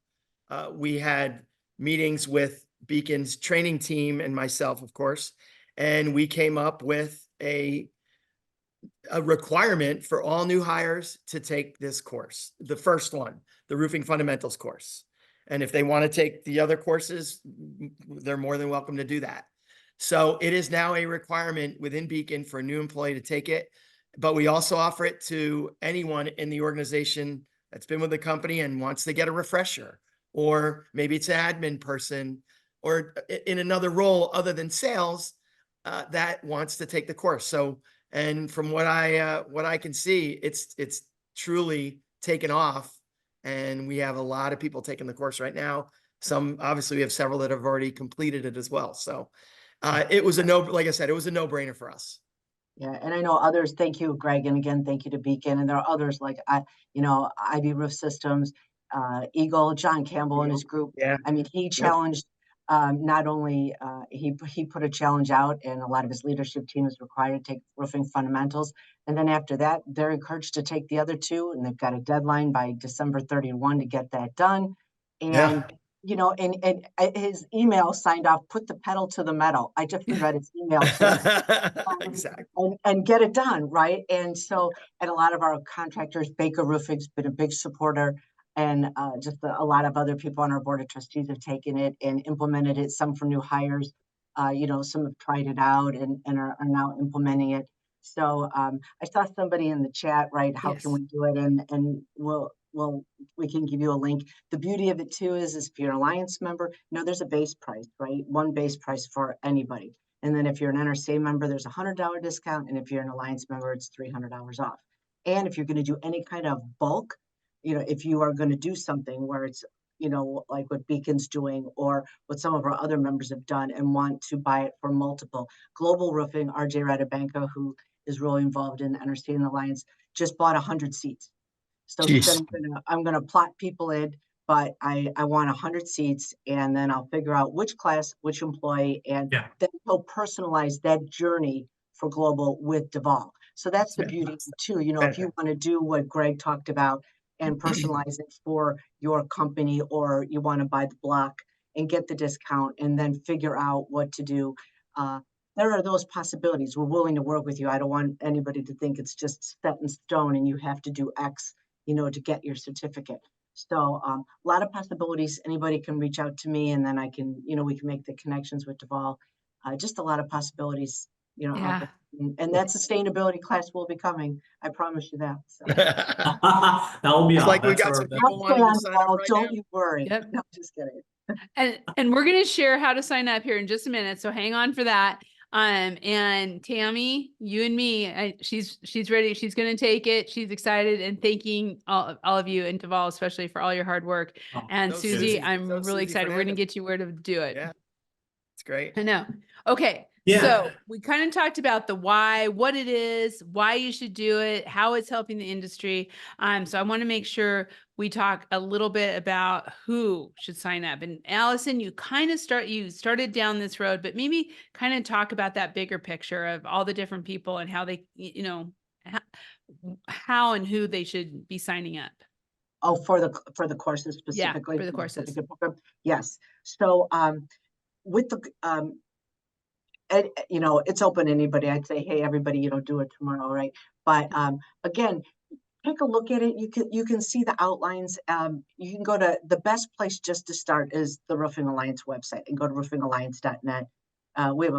we had meetings with Beacon's training team and myself, of course, and we came up with a requirement for all new hires to take this course, the first one, the roofing fundamentals course. And if they want to take the other courses, they're more than welcome to do that. So it is now a requirement within Beacon for a new employee to take it, but we also offer it to anyone in the organization that's been with the company and wants to get a refresher, or maybe it's an admin person or in another role other than sales that wants to take the course. So, and from what I can see, it's truly taken off, and we have a lot of people taking the course right now. Some, obviously, we have several that have already completed it as well. So, it was like I said, it was a no-brainer for us. Yeah, and I know others. Thank you, Greg, and again, thank you to Beacon. And there are others like Ivy Roof Systems, Eagle, John Campbell and his group. Yeah. I mean, he challenged. Not only he put a challenge out, and a lot of his leadership team is required to take roofing fundamentals. And then after that, they're encouraged to take the other two, and they've got a deadline by December 31 to get that done. And and his email signed off, put the pedal to the metal. I just read his email Exactly. and get it done, right? And so, and a lot of our contractors, Baker Roofing's been a big supporter. And just a lot of other people on our board of trustees have taken it and implemented it. Some for new hires, some have tried it out and are now implementing it. So I saw somebody in the chat, right? How can we do it? And we can give you a link. The beauty of it too is if you're an Alliance member, there's a base price, right? One base price for anybody. And then if you're an NRCA member, there's $100 discount. And if you're an Alliance member, it's $300 off. And if you're going to do any kind of bulk, if you are going to do something where it's, like what Beacon's doing or what some of our other members have done and want to buy it for multiple. Global Roofing, RJ Radabanko, who is really involved in the NRCA and Alliance, just bought 100 seats. So he said, I'm going to plot people in, but I want 100 seats, and then I'll figure out which class, which employee, and then he'll personalize that journey for Global with Dhaval. So that's the beauty too. If you want to do what Greg talked about and personalize it for your company, or you want to buy the block and get the discount and then figure out what to do. There are those possibilities. We're willing to work with you. I don't want anybody to think it's just set in stone and you have to do X, to get your certificate. So a lot of possibilities. Anybody can reach out to me, and then I can, we can make the connections with Dhaval. Just a lot of possibilities, and that sustainability class will be coming. I promise you that. So. That will be like we got some people wanting to sign up right don't now. you worry. Yep. No, just kidding. And we're going to share how to sign up here in just a minute. So hang on for that. And Tammy, you and me, she's ready. She's going to take it. She's excited, and thanking all of you and Dhaval, especially for all your hard work. And Susie, I'm really excited. We're going to get you where to do it. Yeah. It's great. I know. Okay. Yeah. So we kind of talked about the why, what it is, why you should do it, how it's helping the industry. So I want to make sure we talk a little bit about who should sign up. And Alison, you started down this road, but maybe kind of talk about that bigger picture of all the different people and how they, how and who they should be signing up. Oh, for the courses specifically. Yeah, for the courses. Yes. So with the it's open to anybody. I'd say, hey, everybody, do it tomorrow, right? But again, take a look at it. You can see the outlines. You can go to the best place just to start is the Roofing Alliance website, and go to roofingalliance.net. We have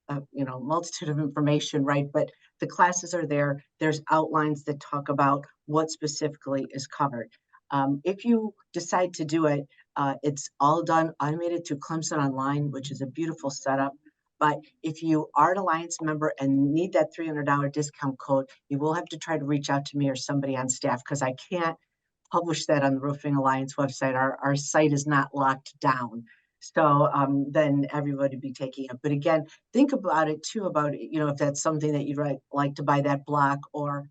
multitude of information, right? But the classes are there. There's outlines that talk about what specifically is covered. If you decide to do it, it's all done automated through Clemson Online, which is a beautiful setup. But if you are an Alliance member and need that $300 discount code, you will have to try to reach out to me or somebody on staff, because I can't publish that on the Roofing Alliance website. Our site is not locked down. So then everybody would be taking it. But again, think about it too, about, if that's something that you'd like to buy that block, or,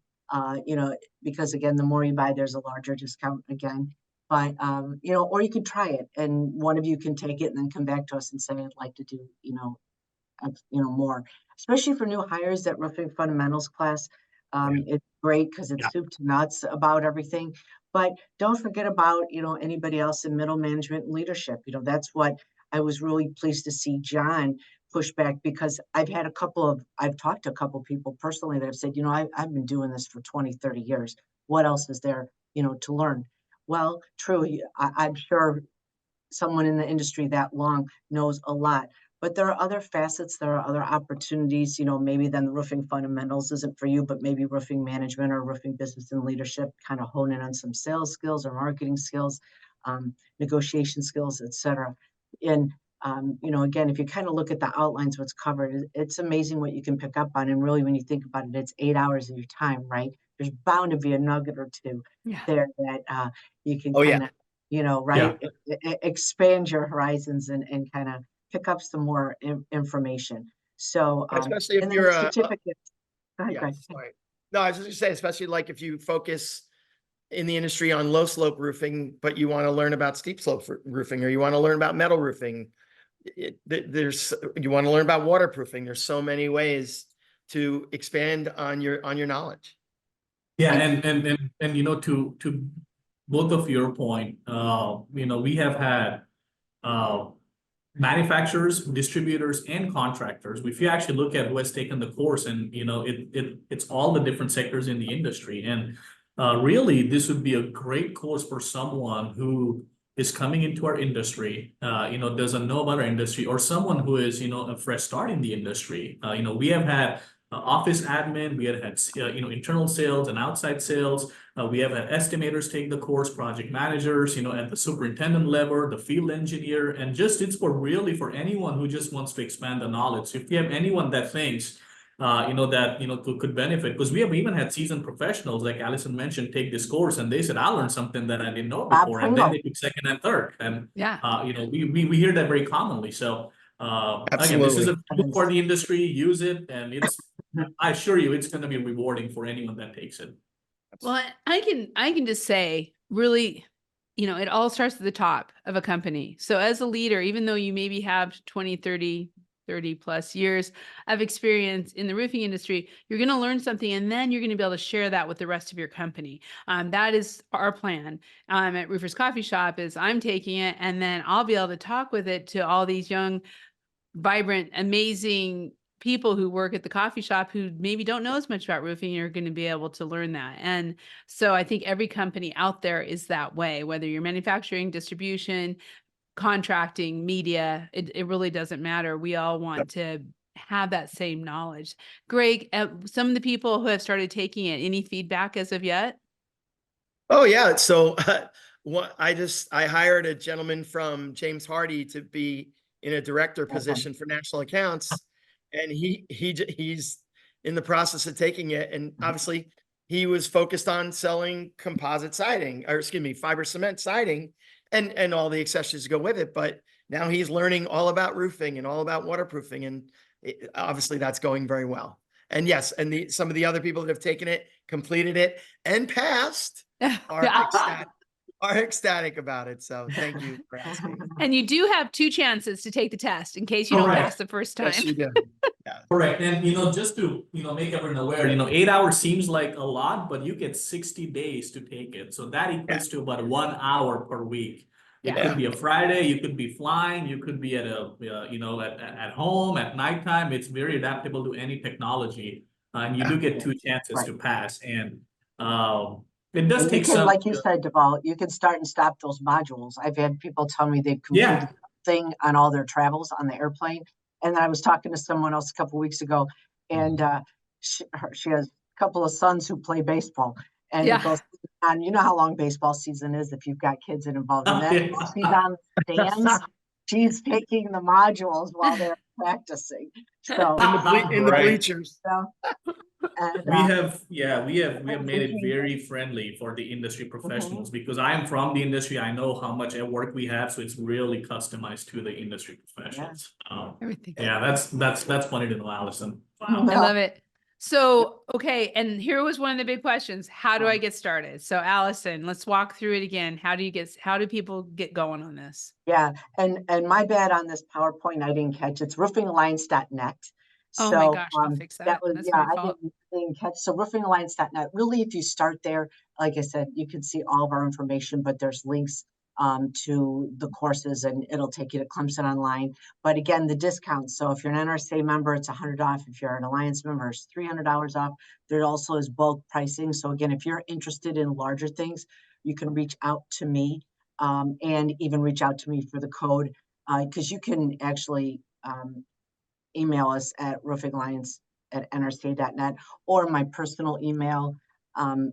because again, the more you buy, there's a larger discount again. But, or you could try it and one of you can take it and then come back to us and say, I'd like to do, more, especially for new hires. That roofing fundamentals class, it's great because it's soup to nuts about everything. But don't forget about, anybody else in middle management and leadership. That's what I was really pleased to see John push back, because I've talked to a couple of people personally that have said, I've been doing this for 20, 30 years. What else is there, to learn? Well, true. I'm sure someone in the industry that long knows a lot. But there are other facets, there are other opportunities, maybe then the roofing fundamentals isn't for you, but maybe roofing management or roofing business and leadership, kind of hone in on some sales skills or marketing skills, negotiation skills, etc. And, again, if you kind of look at the outlines, what's covered, it's amazing what you can pick up on. And really, when you think about it, it's 8 hours of your time, right? There's bound to be a nugget or two there that you can kind of, right, expand your horizons and kind of pick up some more information. So especially if you're a certificate. Sorry. No, I was just gonna say, especially like if you focus in the industry on low slope roofing, but you want to learn about steep slope roofing, or you want to learn about metal roofing. You want to learn about waterproofing. There's so many ways to expand on your knowledge. Yeah, and to both of your point, we have had manufacturers, distributors, and contractors. If you actually look at who has taken the course, and it's all the different sectors in the industry. And really, this would be a great course for someone who is coming into our industry, doesn't know about our industry, or someone who is, a fresh start in the industry. We have had office admin, we have had, internal sales and outside sales. We have had estimators take the course, project managers, at the superintendent level, the field engineer, and it's for anyone who just wants to expand the knowledge. So if you have anyone that thinks, could benefit, because we have even had seasoned professionals, like Alison mentioned, take this course, and they said, I learned something that I didn't know before, and then they took second and third. And, we hear that very commonly. So, again, this is a book for the industry. Use it, and I assure you, it's going to be rewarding for anyone that takes it. Well, I can just say, really, it all starts at the top of a company. So as a leader, even though you maybe have 20, 30 plus years of experience in the roofing industry, you're going to learn something, and then you're going to be able to share that with the rest of your company. That is our plan at Roofers Coffee Shop. Is I'm taking it, and then I'll be able to talk with it to all these young, vibrant, amazing people who work at the coffee shop who maybe don't know as much about roofing. You're going to be able to learn that. And so I think every company out there is that way, whether you're manufacturing, distribution, contracting, media, it really doesn't matter. We all want to have that same knowledge. Greg, some of the people who have started taking it, any feedback as of yet? Oh yeah. So I hired a gentleman from James Hardy to be in a director position for national accounts. And he's in the process of taking it. And obviously he was focused on selling composite siding, or excuse me, fiber cement siding, and all the accessories to go with it. But now he's learning all about roofing and all about waterproofing. And obviously that's going very well. And yes, and some of the other people that have taken it, completed it, and passed are ecstatic about it. So thank you for asking. And you do have 2 chances to take the test in case you don't pass the first time. Yes, you do. Yeah. Correct. And, just to, make everyone aware, 8 hours seems like a lot, but you get 60 days to take it. So that equates to about 1 hour per week. It could be a Friday, you could be flying, you could be at at home at nighttime. It's very adaptable to any technology. And you do get 2 chances to pass. And it does take some, like you said, Dhaval, you can start and stop those modules. I've had people tell me they've completed the thing on all their travels on the airplane, And I was talking to someone else a couple weeks ago, and she has a couple of sons who play baseball. And Yeah. it goes on, you know how long baseball season is if you've got kids involved in that. While she's on the stands, she's taking the modules while they're practicing. So, In the Right. bleachers. and, We have made it thinking- very friendly for the industry professionals Mm-hmm. because I am from the industry. I know how much work we have, so it's really customized to the industry professionals. Everything. Yeah, that's funny to know, Allison. Wow. I love it. So, okay. And here was one of the big questions. How do I get started? So Allison, let's walk through it again. How do people get going on this? Yeah, and my bad on this PowerPoint, I didn't catch. It's roofingalliance.net. Oh my gosh, I'll fix that. That was, That's yeah, my I fault. didn't catch. So roofingalliance.net, really, if you start there, like I said, you can see all of our information, but there's links to the courses and it'll take you to Clemson Online. But again, the discounts. So if you're an NRSA member, it's $100 off. If you're an Alliance member, it's $300 off. There also is bulk pricing. So again, if you're interested in larger things, you can reach out to me and even reach out to me for the code because you can actually email us at roofingalliance@nrca.net, or my personal email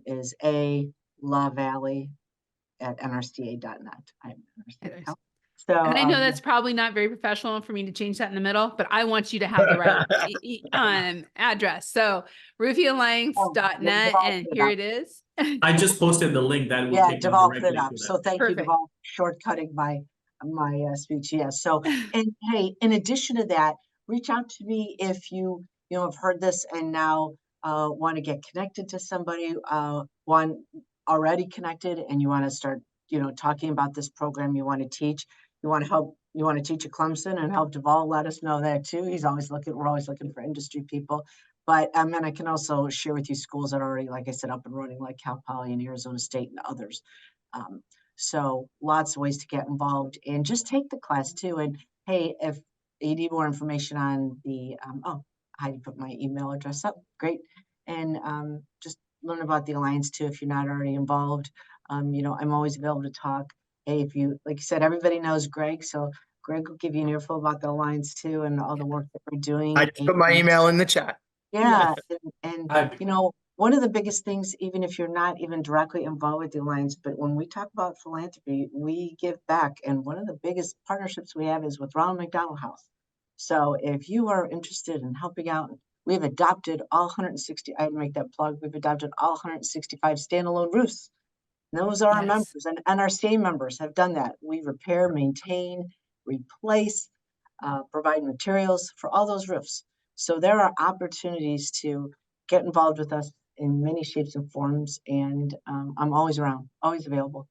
is LaValley@nrca.net. I'm NRCA now. So, And I know that's probably not very professional for me to change that in the middle, but I want you to have the right address. So roofingalliance.net, and here it is. I just posted the link that will yeah, take you Dhaval put directly it up. to So that. thank Perfect. you, Dhaval, shortcutting my speech. Yes. So, and hey, in addition to that, reach out to me if you have heard this and now want to get connected to somebody, one already connected, and you want to start, talking about this program you want to teach. You want to help. You want to teach at Clemson and help Dhaval. Let us know that too. We're always looking for industry people. But and I can also share with you schools that are already, like I said, up and running, like Cal Poly and Arizona State and others. So lots of ways to get involved and just take the class too. And hey, if you need more information on the, I put my email address up, great. And just learn about the Alliance too, if you're not already involved. I'm always available to talk. Hey, if you, like you said, everybody knows Greg. So Greg will give you an earful about the Alliance too and all the work that we're doing. I just put my email in the chat. Yeah. And I- one of the biggest things, even if you're not even directly involved with the Alliance, but when we talk about philanthropy, we give back. And one of the biggest partnerships we have is with Ronald McDonald House. So if you are interested in helping out, we've adopted all 160, I'd make that plug, we've adopted all 165 standalone roofs. Those are our members, and NRCA members have done that. We repair, maintain, replace, provide materials for all those roofs. So there are opportunities to get involved with us in many shapes and forms. And I'm always around, always available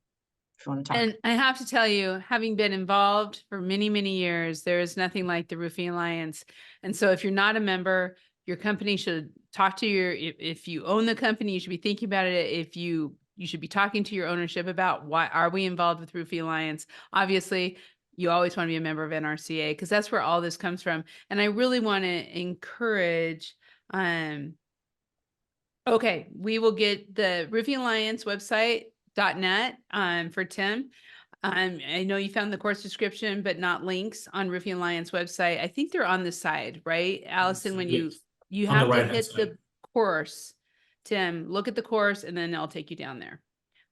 if you want to talk. And I have to tell you, having been involved for many, many years, there is nothing like the Roofing Alliance. And so if you're not a member, your company should talk to if you own the company, you should be thinking about it. If you should be talking to your ownership about why are we involved with Roofing Alliance. Obviously, you always want to be a member of NRCA because that's where all this comes from. And I really want to encourage, okay, we will get the Roofing Alliance website.net for Tim. I know you found the course description, but not links on Roofing Alliance website. I think they're on the side, right? Allison, when you On the have to right-hand hit side. the course, Tim, look at the course and then I'll take you down there.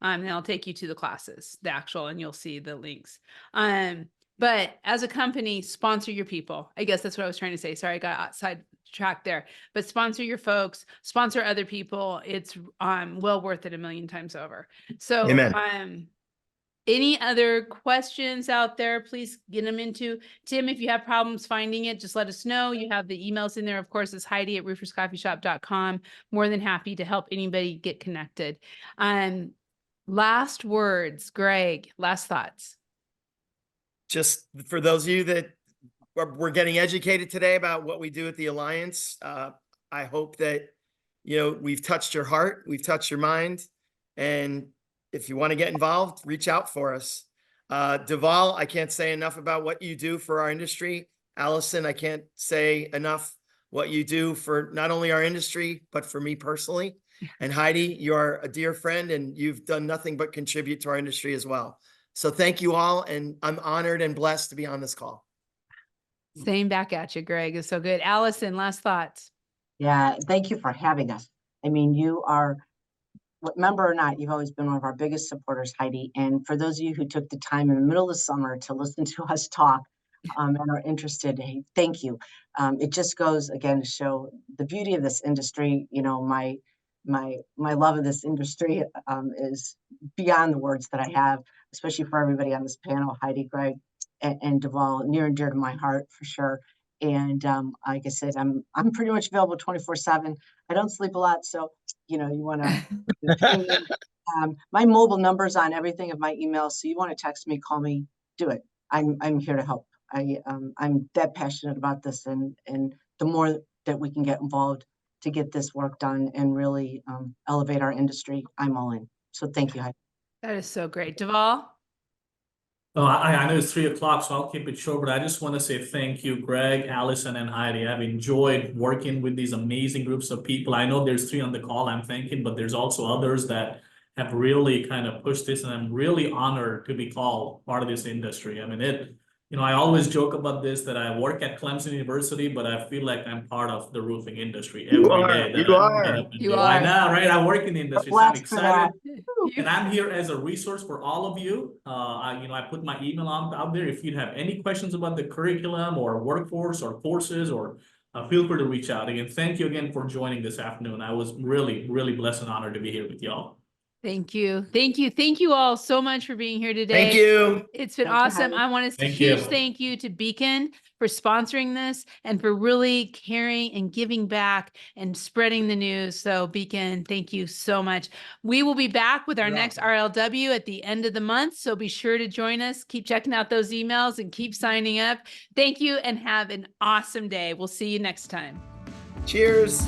And I'll take you to the classes, the actual, and you'll see the links. But as a company, sponsor your people. I guess that's what I was trying to say. Sorry, I got sidetracked there. But sponsor your folks, sponsor other people. It's well worth it 1,000,000 times over. So Amen. any other questions out there, please get them into Tim. If you have problems finding it, just let us know. You have the emails in there. Of course, it's Heidi@rooferscoffeeshop.com. More than happy to help anybody get connected. Last words, Greg, last thoughts. Just for those of you that we're getting educated today about what we do at the Alliance, I hope that, we've touched your heart, we've touched your mind, and if you want to get involved, reach out for us. Dhaval, I can't say enough about what you do for our industry. Alison, I can't say enough what you do for not only our industry, but for me personally. And Heidi, you're a dear friend and you've done nothing but contribute to our industry as well. So thank you all. And I'm honored and blessed to be on this call. Same back at you, Greg. It's so good. Allison, last thoughts. Yeah, thank you for having us. I mean, you are, what member or not, you've always been one of our biggest supporters, Heidi. And for those of you who took the time in the middle of the summer to listen to us talk and are interested, hey, thank you. It just goes again to show the beauty of this industry. You know, my love of this industry is beyond the words that I have, especially for everybody on this panel, Heidi, Greg, and Dhaval, near and dear to my heart for sure. And like I said, I'm pretty much available 24/7. I don't sleep a lot, so you know, you want to ping me. My mobile number's on everything of my email, so you want to text me, call me, do it. I'm here to help. I'm that passionate about this, and the more that we can get involved to get this work done and really elevate our industry, I'm all in. So thank you, Heidi. That is so great. Dhaval? Oh, I know it's 3 o'clock, so I'll keep it short, but I just want to say thank you, Greg, Alison, and Heidi. I've enjoyed working with these amazing groups of people. I know there's 3 on the call, I'm thinking, but there's also others that have really kind of pushed this, and I'm really honored to be called part of this industry. I mean, I always joke about this, that I work at Clemson University, but I feel like I'm part of the roofing industry every day. You are. You I are. know, right? I work in the industry, so I'm Blessed for that. excited. And I'm here as a resource for all of you. I put my email out there. If you have any questions about the curriculum or workforce or courses, or feel free to reach out. Again, thank you again for joining this afternoon. I was really, really blessed and honored to be here with y'all. Thank you. Thank you. Thank you all so much for being here today. Thank you. It's been Thank you, awesome. Heidi. I want to say a Thank you. huge thank you to Beacon for sponsoring this and for really caring and giving back and spreading the news. So Beacon, thank you so much. We will be back with our You're next welcome. RLW at the end of the month. So be sure to join us. Keep checking out those emails and keep signing up. Thank you and have an awesome day. We'll see you next time. Cheers.